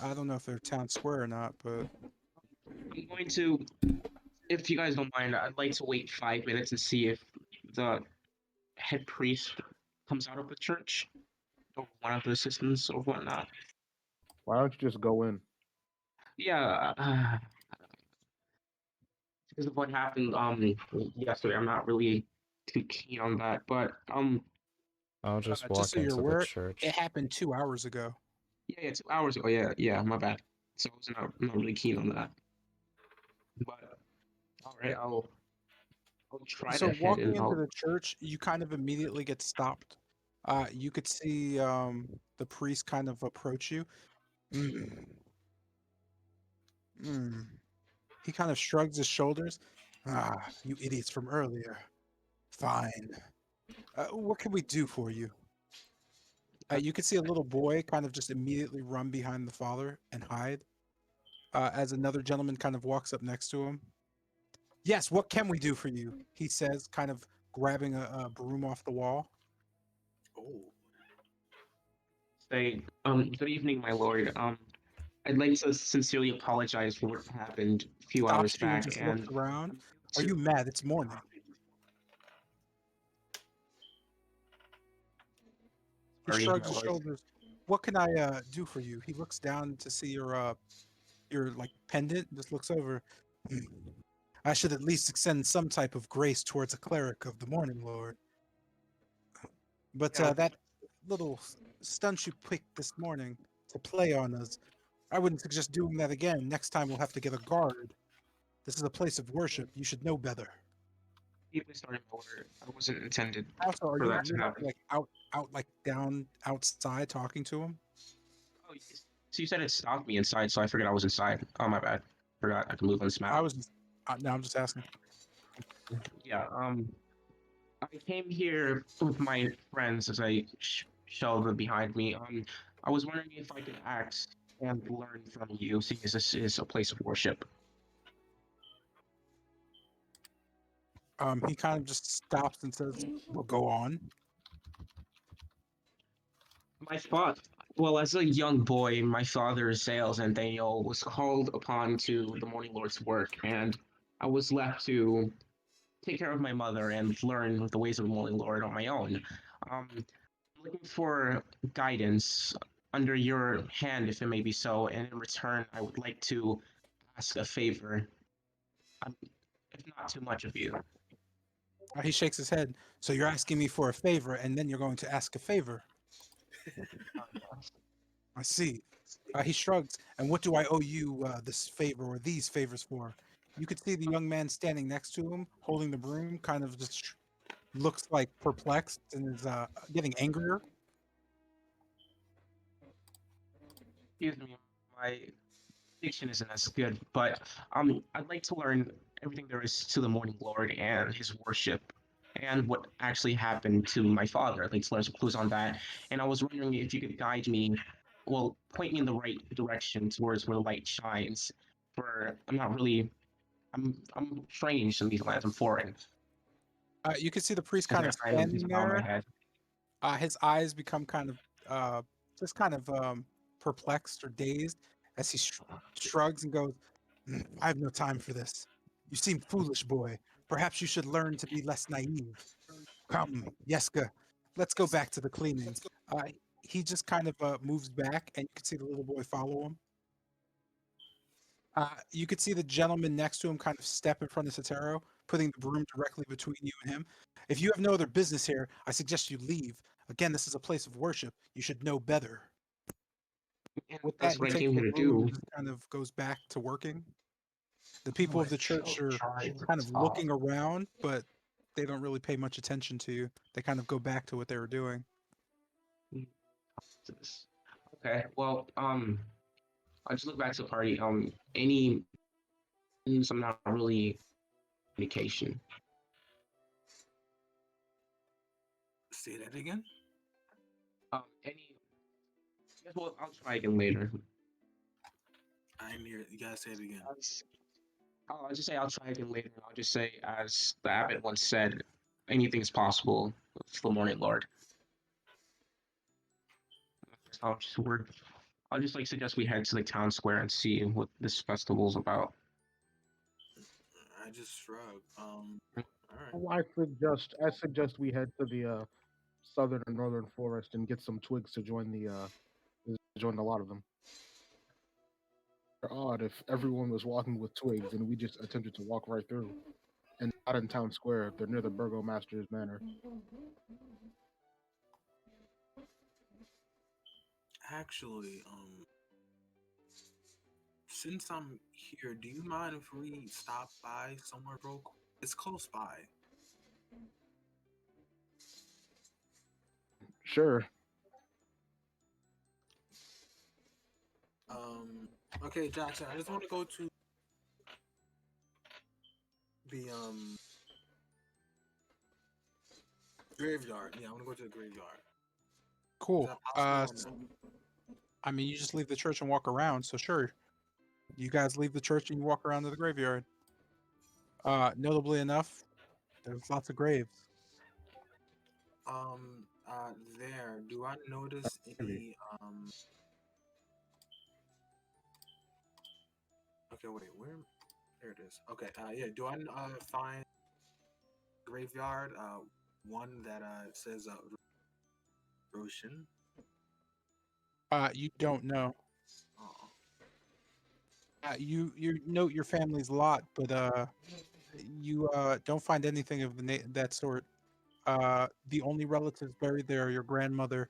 I don't know if they're town square or not, but I'm going to, if you guys don't mind, I'd like to wait 5 minutes and see if the head priest comes out of the church or one of the assistants or whatnot. Why don't you just go in? Yeah, because of what happened yesterday, I'm not really too keen on that. But I'll just just walk so you're into the aware, it church. happened 2 hours ago. yeah, 2 hours ago. Yeah, my bad. So I was not really keen on that. But all right, I'll try So to head walking and into I'll. the church, you kind of immediately get stopped. You could see the priest kind of approach you. Mm, mm. He kind of shrugs his shoulders. Ah, you idiots from earlier. Fine. What can we do for you? You can see a little boy kind of just immediately run behind the father and hide as another gentleman kind of walks up next to him. Yes, what can we do for you? He says, kind of grabbing a broom off the wall. Oh, Say, good evening, my lord. I'd like to sincerely apologize for what happened a few hours Stops you and back, just looks and around. Are to, you mad? It's morning. He sorry, my shrugs his lord. shoulders. What can I do for you? He looks down to see your like pendant. Just looks over. "Hmm, I should at least extend some type of grace towards a cleric of the morning lord. But Yeah, that little stunt you picked this morning to play on us, I wouldn't suggest doing that again. Next time we'll have to get a guard. This is a place of worship. You should know better. deeply sorry, my lord. I wasn't intended Also, are for you that to literally happen. like out like down outside talking to him? Oh, so you said it stopped me inside, so I figured I was inside. Oh, my bad. Forgot I could move on this map. I was just no, I'm just asking. Yeah, I came here with my friends as I shelved behind me. I was wondering if I could ask and learn from you, seeing as this is a place of worship. He kind of just stops and says, "Well, go on." My father, well, as a young boy, my father, Sales and Daniel, was called upon to the Morning Lord's work, and I was left to take care of my mother and learn the ways of the Morning Lord on my own. I'm looking for guidance under your hand, if it may be so, and in return, I would like to ask a favor, if not too much of you. He shakes his head. So you're asking me for a favor, and then you're going to ask a favor. I see. He shrugs. And what do I owe you this favor or these favors for? You could see the young man standing next to him, holding the broom, kind of just looks like perplexed and is getting angrier. Excuse me, my diction isn't as good, but I'd like to learn everything there is to the Morning Lord and his worship, and what actually happened to my father. I'd like to learn some clues on that, and I was wondering if you could guide me, well, point me in the right direction towards where the light shines. For I'm not really, I'm strange in these lands. I'm foreign, You can see the priest as kind I of kind of standing bow my there. head. His eyes become kind of just kind of perplexed or dazed as he shrugs and goes, "Mm, I have no time for this. You seem foolish, boy. Perhaps you should learn to be less naive. Come, Yeska, let's go back to the cleaning." Uh, he just kind of moves back, and you can see the little boy follow him. You could see the gentleman next to him kind of step in front of Sotero, putting the broom directly between you and him. If you have no other business here, I suggest you leave. Again, this is a place of worship. You should know better. With That's that, you what I take came the here to room and do. just kind of goes back to working. The people of the church are kind of looking around, but they don't really pay much attention to you. They kind of go back to what they were doing. Okay. Well, I just look back to the party. Any I'm not really indication. Say that again. Any. Yes, well, I'll try again later. I didn't hear it. You gotta say it again. I'll just say I'll try again later. I'll just say, as the abbot once said, anything's possible with the Morning Lord. I'll just like suggest we head to the town square and see what this festival's about. I just shrugged. All right. Well, I suggest we head to the southern and northern forest and get some twigs to join a lot of them. They're odd if everyone was walking with twigs and we just attempted to walk right through. And not in town square, they're near the burgomaster's manor. Actually, since I'm here, do you mind if we stop by somewhere real quick? It's close by. Sure. Okay, Jackson, I just want to go to the graveyard. Yeah, I want to go to the graveyard. Is Cool. that possible or no? I mean, you just leave the church and walk around, so sure. You guys leave the church and you walk around to the graveyard. Notably enough, there's lots of graves. There. Do I notice any Okay, wait. Where? There it is. Okay. Yeah. Do I find graveyard? One that says Roshan. You don't know. Oh. You note your family's lot, but you don't find anything of that sort. The only relatives buried there are your grandmother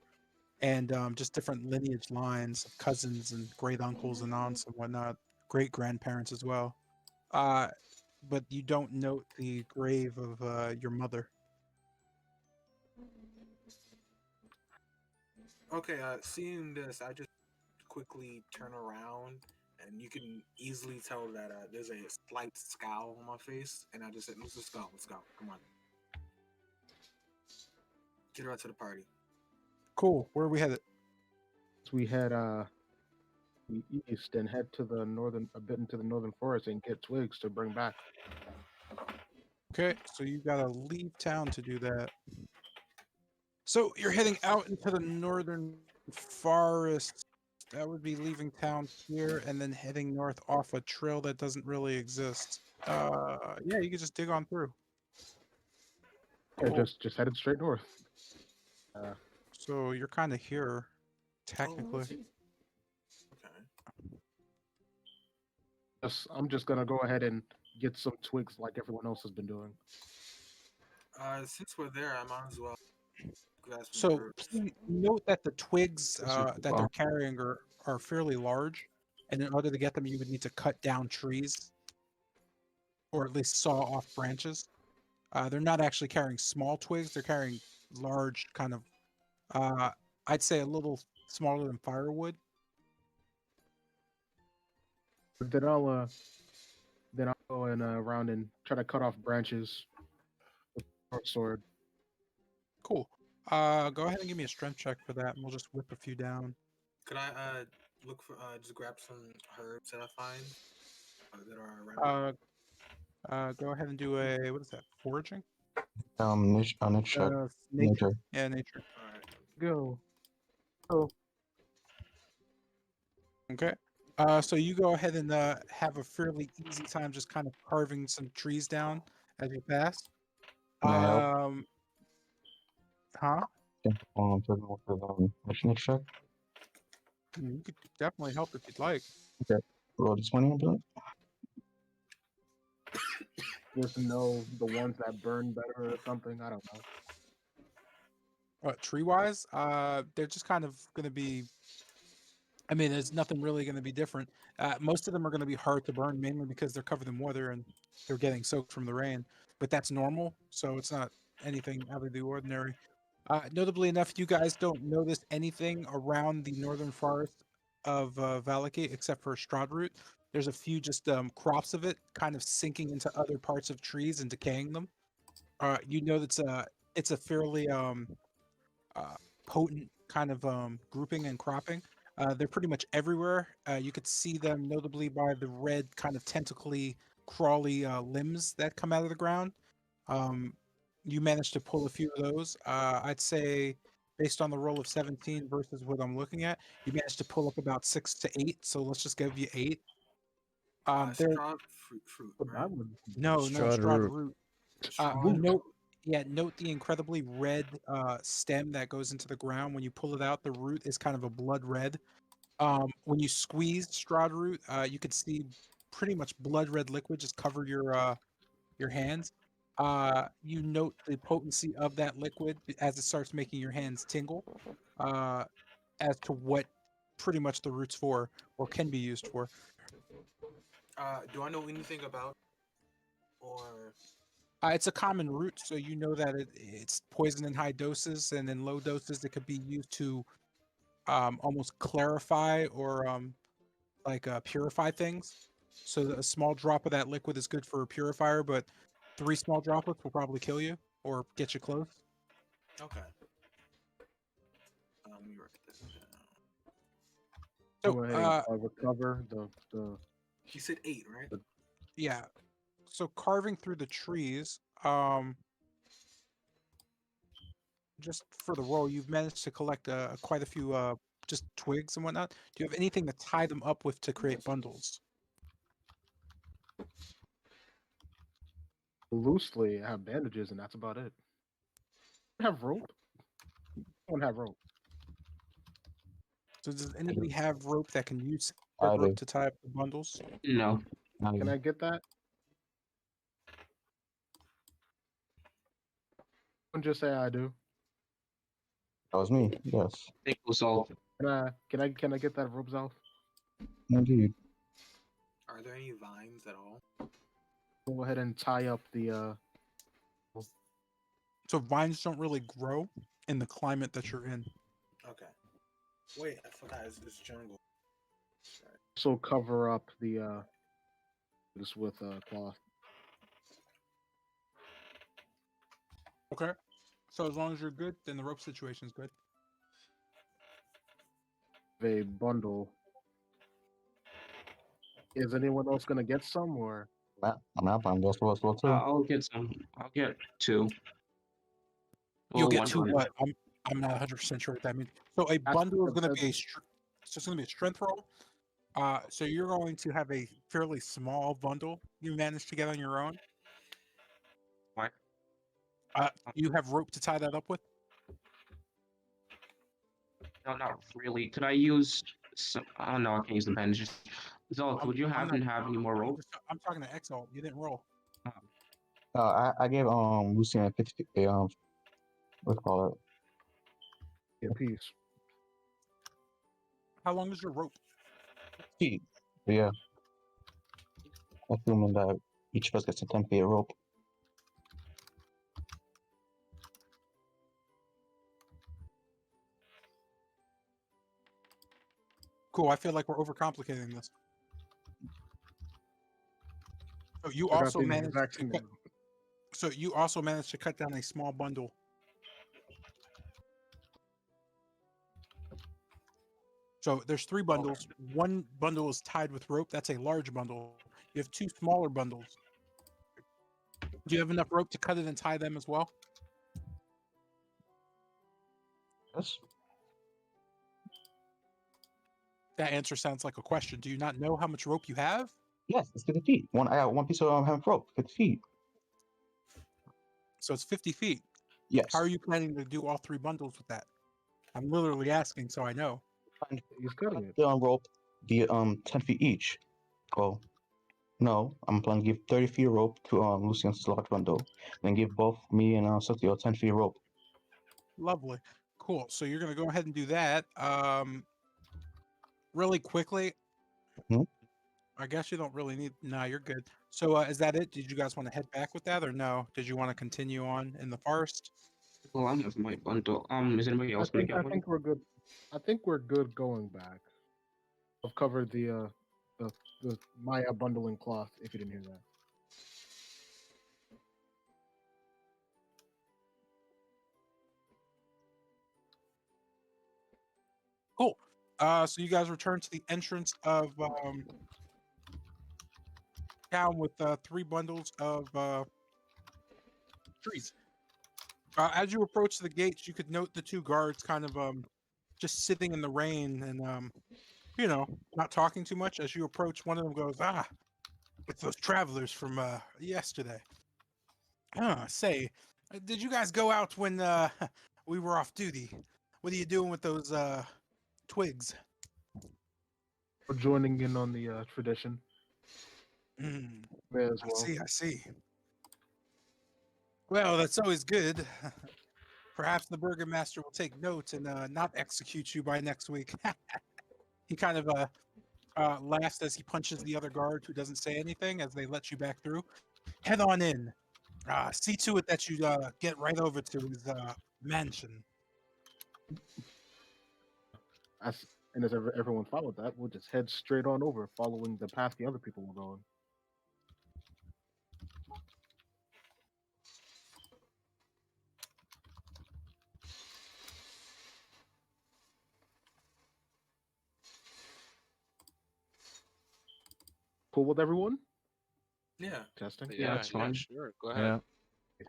and just different lineage lines of cousins and great uncles and aunts and whatnot, great grandparents as well. Uh, but you don't note the grave of your mother. Okay. Seeing this, I just quickly turn around, and you can easily tell that there's a slight scowl on my face, and I just said, "Let's just go. Let's go. Come on. Get her out to the party." Cool. Where are we headed? So we head east and head to the northern a bit into the northern forest and get twigs to bring back. Okay, so you gotta leave town to do that. So you're heading out into the northern forest. That would be leaving town here and then heading north off a trail that doesn't really exist. Yeah, you could just dig on through. Yeah, Cool. just headed straight north. So you're kind of here, technically. Okay. I'm just gonna go ahead and get some twigs like everyone else has been doing. Since we're there, I might as well grab some So herbs. please note that the twigs This would be that fun. they're carrying are fairly large, and in order to get them, you would need to cut down trees, or at least saw off branches. They're not actually carrying small twigs; they're carrying large, kind of, uh, I'd say a little smaller than firewood. Then I'll go and around and try to cut off branches with a short sword. Cool. Go ahead and give me a strength check for that, and we'll just whip a few down. Could I look for just grab some herbs that I find that are around? Go ahead and do a what is that? Foraging? Nature check. Nature. Nature. Yeah, nature. All right. Go. Okay. So you go ahead and have a fairly easy time just kind of carving some trees down as you pass. Can I help? Huh? With the mission check. You could definitely help if you'd like. Okay. Roll the 20 on that. Just know the ones that burn better or something. I don't know. Tree wise, they're just kind of gonna be I mean, there's nothing really going to be different. Most of them are going to be hard to burn, mainly because they're covered in water and they're getting soaked from the rain. But that's normal, so it's not anything out of the ordinary. Notably enough, you guys don't notice anything around the northern forest of Valaki except for Strahd root. There's a few just crops of it, kind of sinking into other parts of trees and decaying them. You know it's a fairly uh, potent kind of grouping and cropping. They're pretty much everywhere. You could see them notably by the red kind of tentacly, crawly limbs that come out of the ground. Um, you managed to pull a few of those. I'd say, based on the roll of 17 versus what I'm looking at, you managed to pull up about 6 to 8. So let's just give you 8. They're Straw fruit, But right? that would no Strahd Strahd root. root. Straw root. Note, yeah, note the incredibly red stem that goes into the ground. When you pull it out, the root is kind of a blood red. When you squeeze Strahd root, you can see pretty much blood red liquid just cover your hands. You note the potency of that liquid as it starts making your hands tingle, uh, as to what pretty much the root's for or can be used for. Do I know anything about or It's a common root, so you know that it's poison in high doses, and in low doses, it could be used to almost clarify or purify things. So a small drop of that liquid is good for a purifier, but 3 small droplets will probably kill you or get you close. okay? Let me write this down. So Go ahead and recover the He said 8, right? yeah, so carving through the trees, just for the roll, you've managed to collect quite a few just twigs and whatnot. Do you have anything to tie them up with to create bundles? loosely. I have bandages, and that's about it. I have rope. I don't have rope. So does anybody have rope that can use I rope do. to tie up the bundles? No. Can I get that? Don't just say I do. That was me. Yes, Think it was all. Can I get that rope off? indeed. Are there any vines at all? Go ahead and tie up the So vines don't really grow in the climate that you're in. Okay. Wait, I forgot. It's jungle. Right. so cover up the this with cloth. Okay. So as long as you're good, then the rope situation's good. A bundle. Is anyone else gonna get some or? I'm out. I'm just well too. I'll get some. I'll get 2. You'll Well, get one 2 for what? I'm not 100% sure what that means. So a That's bundle is what going to it be so it's going to be a strength roll. So you're going to have a fairly small bundle you managed to get on your own. Why? You have rope to tie that up with. No, not really. Could I use some? I don't know. I can use the bandages. Zolk, would you I'm happen not. to have any more rope? I'm talking to Exalt. You didn't roll. I gave Lucian a 50 what's it called Yeah, peace. How long is your rope? feet. But yeah, assuming that each of us gets a 10 feet of rope. Cool. I feel like we're overcomplicating this. So you I got also the managed exact to same. cut, so you also managed to cut down a small bundle. So there's 3 bundles. One bundle is tied with rope. That's a large bundle. You have 2 smaller bundles. Do you have enough rope to cut it and tie them as well? Yes. That answer sounds like a question. Do you not know how much rope you have? Yes, it's 50 feet. I got one piece of hemp rope, 50 feet. So it's 50 feet. Yes. How are you planning to do all 3 bundles with that? I'm literally asking so I know. He's cutting it. The rope, the 10 feet each. Oh, no, I'm planning to give 30 feet of rope to Lucian's large bundle, then give both me and Sukio 10 feet of rope. Lovely. Cool. So you're going to go ahead and do that. really quickly, Hmm? I guess you don't really need. Nah, you're good. So, is that it? Did you guys want to head back with that, or no? Did you want to continue on in the forest? Well, I have my bundle. Is anybody I else gonna think get I one? think we're good. I think we're good going back. I've covered the the Maya bundling cloth. If you didn't hear that. Cool. So you guys return to the entrance of town with 3 bundles of trees. As you approach the gates, you could note the 2 guards kind of just sitting in the rain and not talking too much. As you approach, one of them goes, "Ah, it's those travelers from yesterday. Say, did you guys go out when we were off duty? What are you doing with those twigs?" We're joining in on the tradition Hmm, there as I well. see, I see. Well, that's always good. Perhaps the burgomaster will take note and not execute you by next week. He kind of laughs as he punches the other guard who doesn't say anything as they let you back through. Head on in. See to it that you get right over to his mansion. As and as everyone followed that, we'll just head straight on over, following the path the other people were going. Cool with everyone? Yeah. Testing. Yeah, that's fine. Sure. Go ahead. Yeah.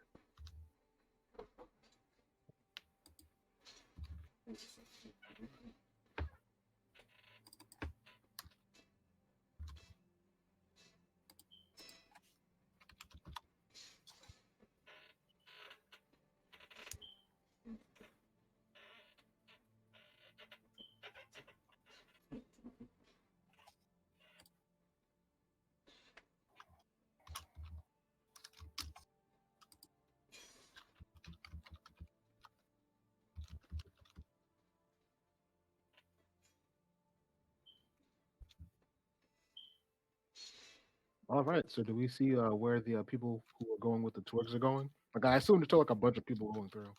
All right. So do we see where the people who are going with the twigs are going? Like I assume there's still like a bunch of people going through.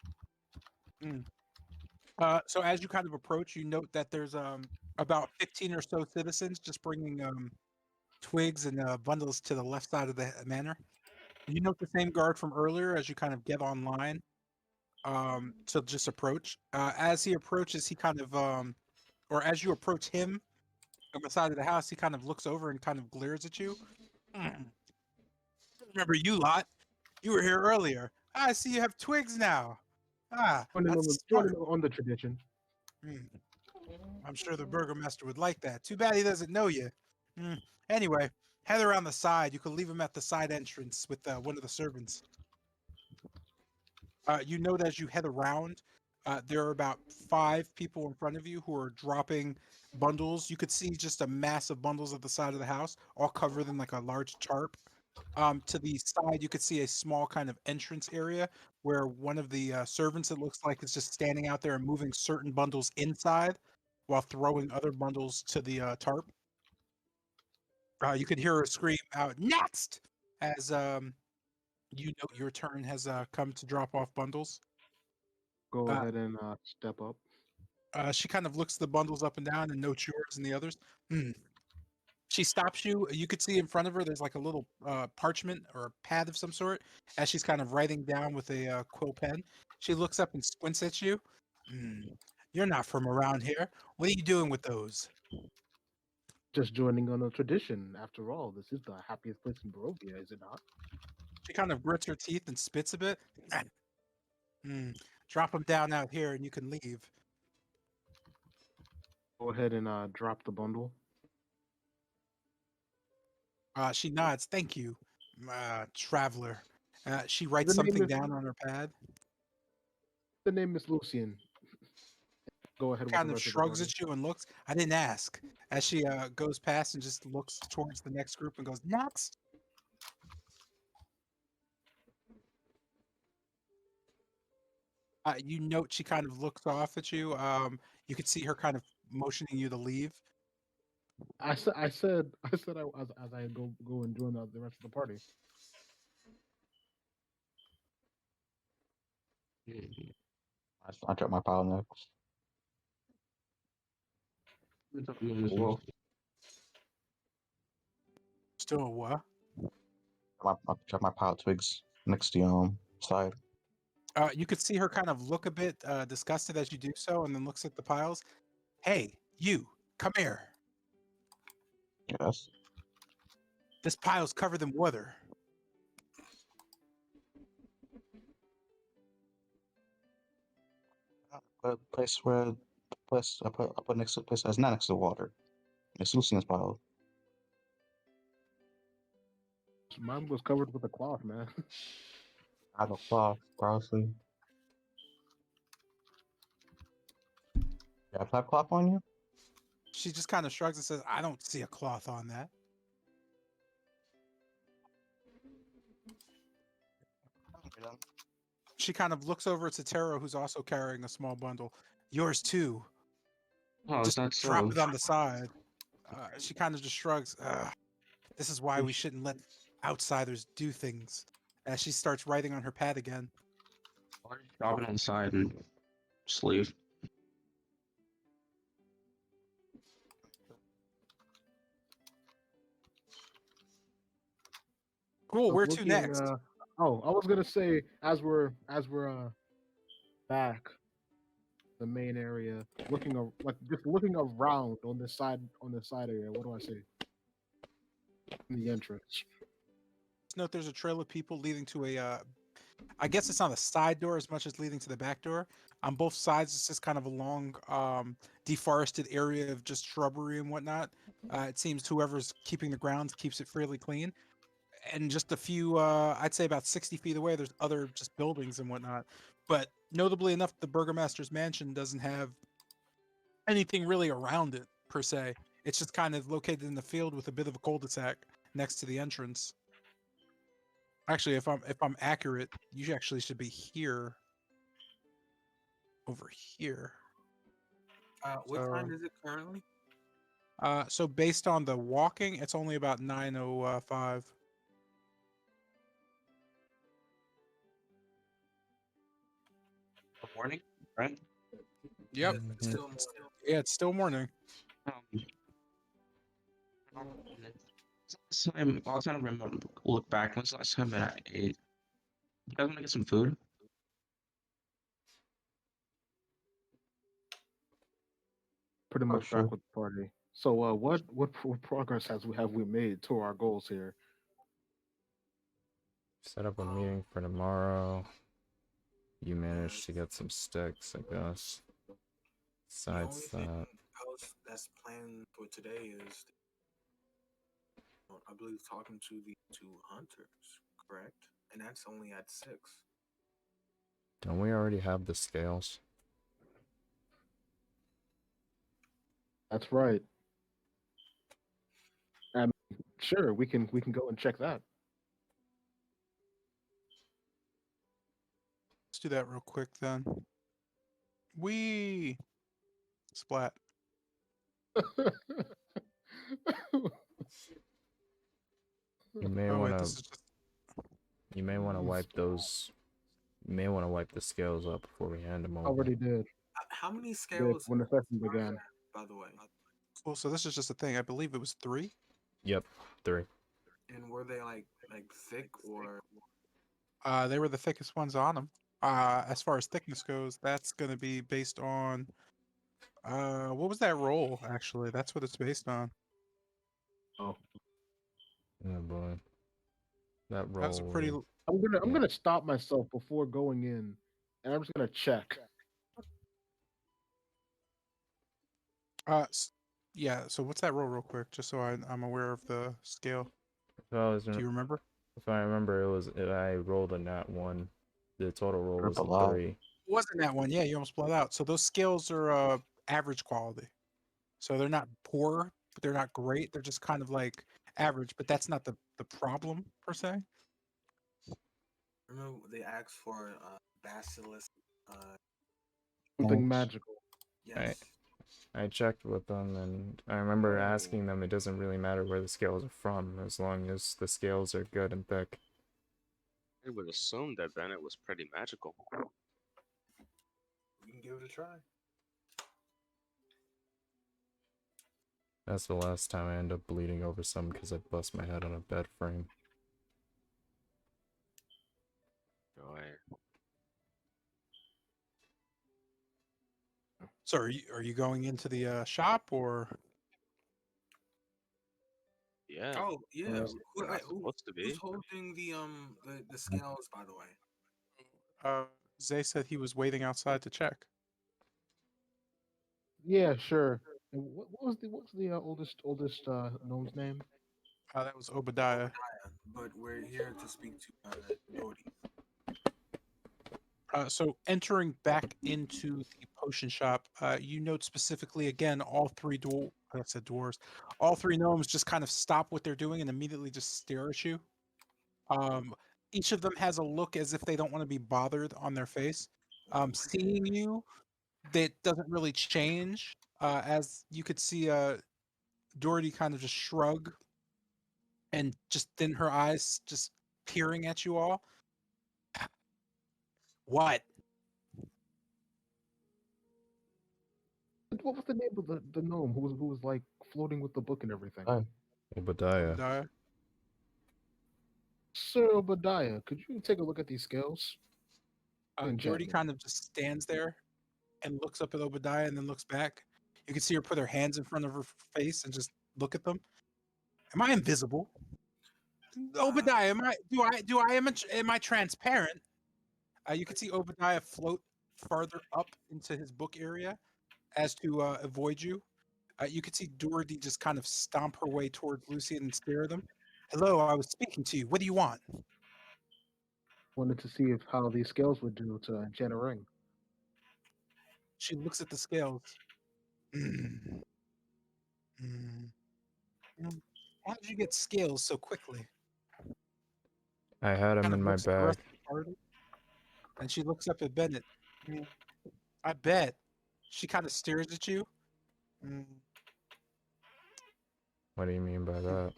Mm. So as you kind of approach, you note that there's about 15 or so citizens just bringing twigs and bundles to the left side of the manor. You note the same guard from earlier as you kind of get online to just approach. As he approaches, he kind of or as you approach him on the side of the house, he kind of looks over and kind of glares at you. "Hmm, remember you lot? You were here earlier. I see you have twigs now. That's Joining smart. on the tradition. Hmm, I'm sure the burgomaster would like that. Too bad he doesn't know you. Hmm, anyway, head around the side. You could leave him at the side entrance with one of the servants. You know that as you head around, there are about 5 people in front of you who are dropping bundles. You could see just a mass of bundles at the side of the house, all covered in like a large tarp. To the side, you could see a small kind of entrance area where one of the servants, it looks like, is just standing out there and moving certain bundles inside while throwing other bundles to the tarp. You could hear her scream out, "Next!" as you know your turn has come to drop off bundles. Go Uh, ahead and step up. She kind of looks the bundles up and down and notes yours and the others. Hmm. She stops you. You could see in front of her, there's like a little parchment or a pad of some sort. As she's kind of writing down with a quill pen, she looks up and squints at you. Hmm. You're not from around here. What are you doing with those? Just joining on a tradition. After all, this is the happiest place in Barovia, is it not? She kind of grits her teeth and spits a bit. Hmm. Drop them down out here and you can leave. Go ahead and drop the bundle. She nods. Thank you, traveler. She writes The name something is down on her pad. the name is Lucian. Go ahead with the Kind of rest of the shrugs party. at you and looks. I didn't ask. As she goes past and just looks towards the next group and goes, "Next." You note she kind of looks off at you. You could see her kind of motioning you to leave. as I go and join the rest of the party. I drop my pile next. As well. Still what? I drop my pile twigs next to the side. You could see her kind of look a bit disgusted as you do so, and then looks at the piles. Hey, you, come here. Yes. This pile's covered in water. The place I put next to the place that's not next to the water. It's Lucian's pile. Mine was covered with a cloth, man. I have a cloth, honestly. You have cloth on you? She just kind of shrugs and says, I don't see a cloth on that. She kind of looks over to Taro, who's also carrying a small bundle. Yours too. Oh, Just that's drop so. it on the side. She kind of just shrugs. This is why we shouldn't let outsiders do things. As she starts writing on her pad again. Drop it on the side and just leave. Cool. Where to next? I was gonna say as we're back the main area, just looking around on the side area. What do I say? In the entrance. Just note there's a trail of people leading to a. I guess it's not a side door as much as leading to the back door. On both sides, it's just kind of a long, deforested area of just shrubbery and whatnot. It seems whoever's keeping the grounds keeps it fairly clean. And just a few, I'd say about 60 feet away, there's other just buildings and whatnot. But notably enough, the Burgomaster's mansion doesn't have anything really around it per se. It's just kind of located in the field with a bit of a cul-de-sac next to the entrance. Actually, if I'm accurate, you actually should be here. Over here. What time is it currently? So based on the walking, it's only about 9:05. Morning, right? Yep. Still Yeah, it's still morning. Last time, I was trying to remember, look back. When's the last time that I ate? You guys want to get some food? Pretty much sure. back with the party. So, what progress have we made to our goals here? Set up a meeting for tomorrow. You managed to get some sticks, I guess. The only Besides thing that, else that's planned for today is, I believe, talking to the two hunters, correct? And that's only at 6. don't we already have the scales? That's right. Sure, we can go and check that. Let's do that real quick then. We splat. You may Oh want wait, to. this is just. You may want to wipe those. You may want to wipe the scales up before we hand them over. Already did. How many scales When the session began. by the way? Cool. So this is just a thing. I believe it was 3. Yep, 3. And were they like thick or? They were the thickest ones on them. As far as thickness goes, that's gonna be based on. What was that roll? Actually, that's what it's based on. Oh, Oh boy, that roll. That was a pretty. I'm gonna stop myself before going in, and I'm just gonna check. Yeah. So what's that roll, real quick, just so I'm aware of the scale. Do Do you remember? If I remember, I rolled a nat 1. The total roll was Triple a out. 3. It wasn't that one. Yeah, you almost bled out. So those scales are average quality. So they're not poor, but they're not great. They're just kind of like average. But that's not the problem per se. Remember they asked for basilisk. Something Thanks. magical. Yes. Right. I checked with them, and I remember asking them it doesn't really matter where the scales are from, as long as the scales are good and thick. I would assume that Bennett was pretty magical. We can give it a try. That's the last time I end up bleeding over some because I bust my head on a bed frame. Joy. So are you going into the shop or? Yeah. Oh yeah. Yeah. We're not supposed to Who's be. holding the scales, by the way? Zay said he was waiting outside to check. Yeah, sure. And what's the oldest gnome's name? That was Obadiah. But we're here to speak to Doty. So entering back into the potion shop, you note specifically again all three dwarves, all three gnomes just kind of stop what they're doing and immediately just stare at you. Each of them has a look as if they don't want to be bothered on their face. Seeing you, that doesn't really change. As you could see, Doherty kind of just shrug, and just then her eyes just peering at you all. What? What was the name of the gnome who was like floating with the book and everything? Obadiah. Obadiah? Sir Obadiah, could you take a look at these scales? Doherty kind of just stands there and looks up at Obadiah and then looks back. You can see her put her hands in front of her face and just look at them. Am I invisible? Obadiah, am I transparent? You can see Obadiah float farther up into his book area as to avoid you. You can see Doherty just kind of stomp her way towards Lucian and stare at them. Hello, I was speaking to you. What do you want? Wanted to see if how these scales would do to Jenna Ring. She looks at the scales. Mm. Mm. How did you get scales so quickly? I had him Kind in of my looks at the bag. rest of the party, and she looks up at Bennett. Mm, I bet. She kind of stares at you. Mm. What do you mean by that?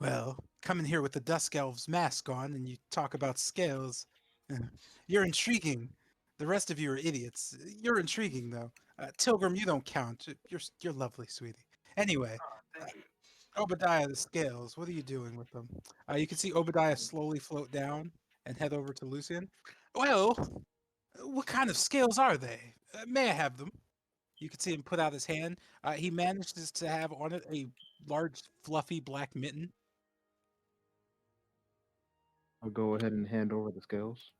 Well, coming here with the Dusk Elf's mask on and you talk about scales. You're intriguing. The rest of you are idiots. You're intriguing, though. Tilgrim, you don't count. You're lovely, sweetie. Anyway, Thank you. Obadiah, the scales. What are you doing with them? You can see Obadiah slowly float down and head over to Lucian. Well, what kind of scales are they? May I have them? You can see him put out his hand. He manages to have on it a large, fluffy black mitten. I'll go ahead and hand over the scales.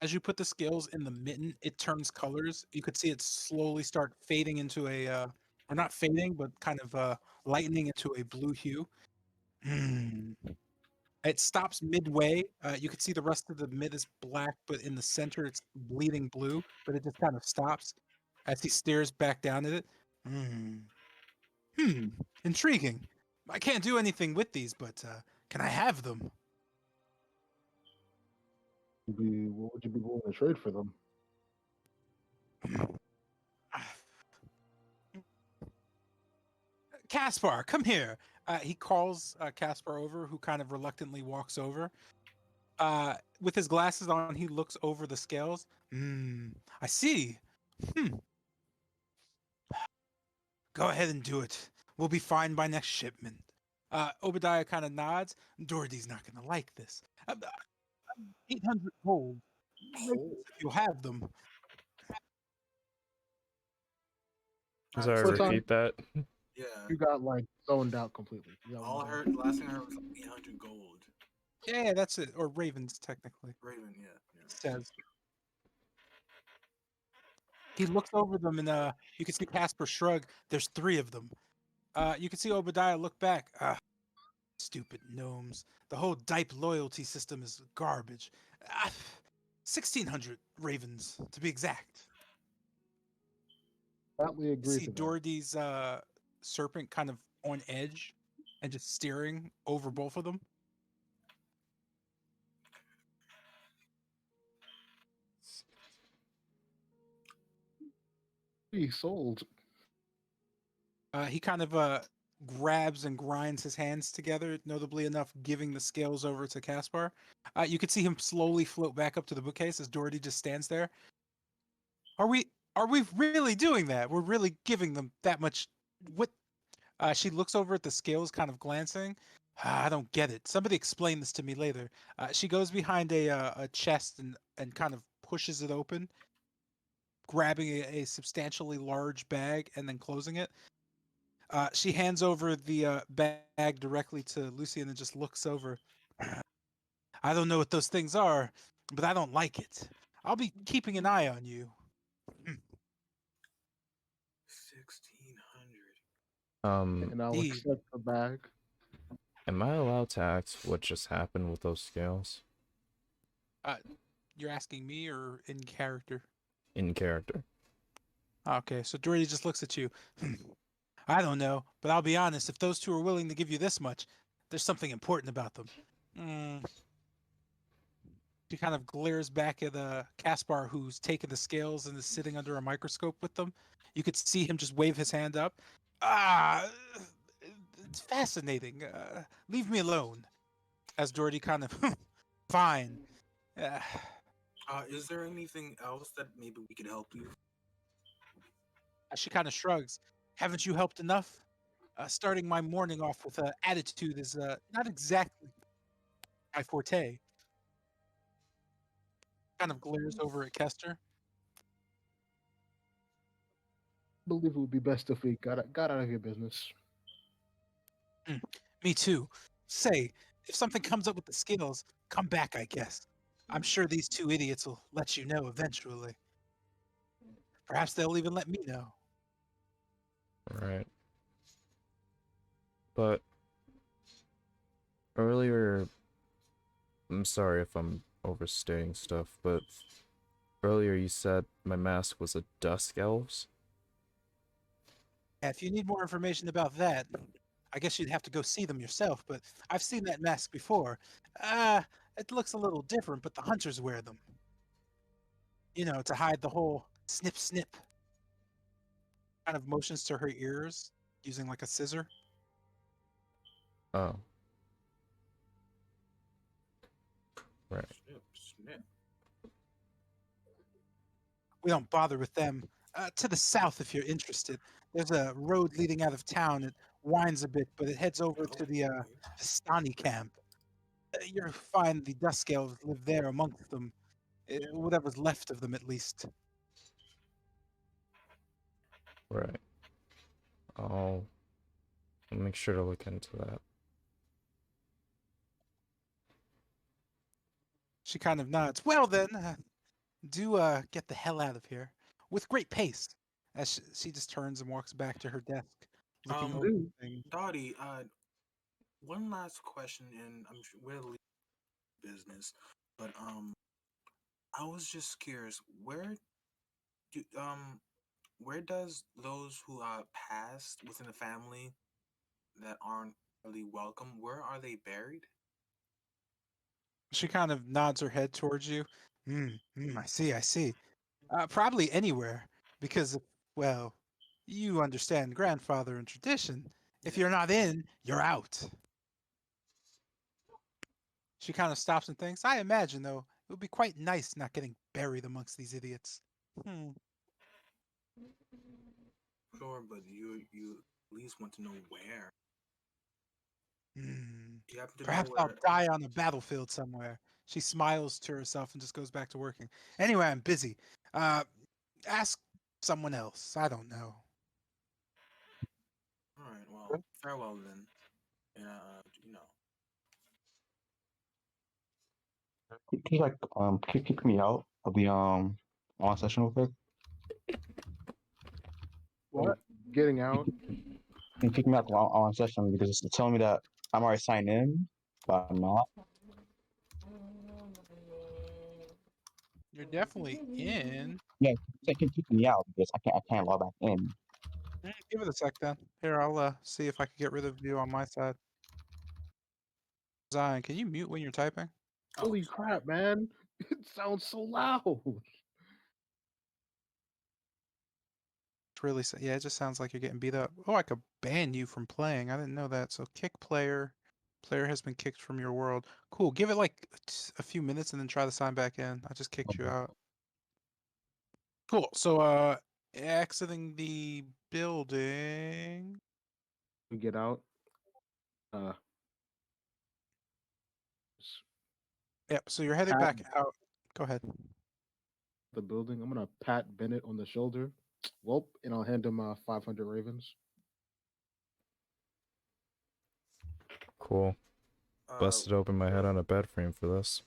As you put the scales in the mitten, it turns colors. You could see it slowly start fading into or not fading, but kind of lightening into a blue hue. It stops midway. You can see the rest of the mid is black, but in the center it's bleeding blue. But it just kind of stops as he stares back down at it. Intriguing. I can't do anything with these, but can I have them? What would you be willing to trade for them? Caspar, come here. He calls Caspar over, who kind of reluctantly walks over. With his glasses on, he looks over the scales. I see. Go ahead and do it. We'll be fine by next shipment. Obadiah kind of nods. Doherty's not going to like this. 800 gold. You'll have them. Sorry, What's on- repeat that. Yeah. You got like zoned out completely. All I heard, last thing I heard was like 800 gold. Yeah, that's it. Or ravens, technically. Raven, yeah. Says. He looks over them and you can see Casper shrug. There's 3 of them. You can see Obadiah look back. Stupid gnomes. The whole Dipe loyalty system is garbage. 1,600 ravens, to be exact. Flatly agree See to that. Doherty's serpent kind of on edge and just staring over both of them. He sold. He kind of grabs and grinds his hands together, notably enough, giving the scales over to Caspar. You could see him slowly float back up to the bookcase as Doherty just stands there. Are we really doing that? We're really giving them that much? What? She looks over at the scales, kind of glancing. I don't get it. Somebody explain this to me later. She goes behind a chest and kind of pushes it open, grabbing a substantially large bag and then closing it. She hands over the bag directly to Lucy and then just looks over. I don't know what those things are, but I don't like it. I'll be keeping an eye on you. 1,600. And I'll Indeed. accept the bag. Am I allowed to ask what just happened with those scales? You're asking me or in character? In character. Okay, so Doherty just looks at you. I don't know, but I'll be honest, if those two are willing to give you this much, there's something important about them. She kind of glares back at Caspar, who's taken the scales and is sitting under a microscope with them. You could see him just wave his hand up. Ah, it's fascinating. Leave me alone. As Doherty kind of, fine. Is there anything else that maybe we could help you? She kind of shrugs. Haven't you helped enough? Starting my morning off with attitude is not exactly my forte. Kind of glares over at Kester. I believe it would be best if we got out of your business. Me too. Say, if something comes up with the scales, come back, I guess. I'm sure these two idiots will let you know eventually. Perhaps they'll even let me know. Right. But earlier, I'm sorry if I'm overstating stuff, but earlier you said my mask was a dusk elves? Yeah, if you need more information about that, I guess you'd have to go see them yourself, but I've seen that mask before. It looks a little different, but the hunters wear them. You know, to hide the whole snip snip. Kind of motions to her ears using like a scissor. Oh. Right. Snip. We don't bother with them. To the south, if you're interested, there's a road leading out of town. It winds a bit, but it heads over to the Vistani camp. You'll find the Dusk Elves live there amongst them, whatever's left of them, at least. Right. I'll make sure to look into that. She kind of nods. Well then, do get the hell out of here with great pace. As she just turns and walks back to her desk, looking over things. Dottie, one last question, and I'm sure we're leaving business, but I was just curious, do where does those who passed within the family that aren't really welcome, where are they buried? She kind of nods her head towards you. I see, I see. Probably anywhere, because, well, you understand grandfather and tradition. If you're not in, you're out. She kind of stops and thinks. I imagine, though, it would be quite nice not getting buried amongst these idiots. Sure, but you at least want to know where. You happen to Perhaps know I'll where? die on the battlefield somewhere. She smiles to herself and just goes back to working. Anyway, I'm busy. Ask someone else. I don't know. All right, well, farewell then. And you know, Can you like kick me out of the on session real quick? What? Getting out? Can you kick me out the on session because it's telling me that I'm already signed in, but I'm not. You're definitely in. Yeah, it can kick me out because I can't log back in. Give it a sec then. Here, I'll see if I can get rid of you on my side. Zion, can you mute when you're typing? Holy crap, man! It sounds so loud. Really, yeah, it just sounds like you're getting beat up. Oh, I could ban you from playing. I didn't know that. So kick player. Player has been kicked from your world. Cool. Give it like a few minutes and then try to sign back in. I just kicked you Okay. out. Cool. So exiting the building. We get out. Yep. So you're headed Pat back out. Go ahead. the building. I'm gonna pat Bennett on the shoulder. Welp, and I'll hand him 500 ravens. Cool. Uh, Busted open my head on a bed frame for this.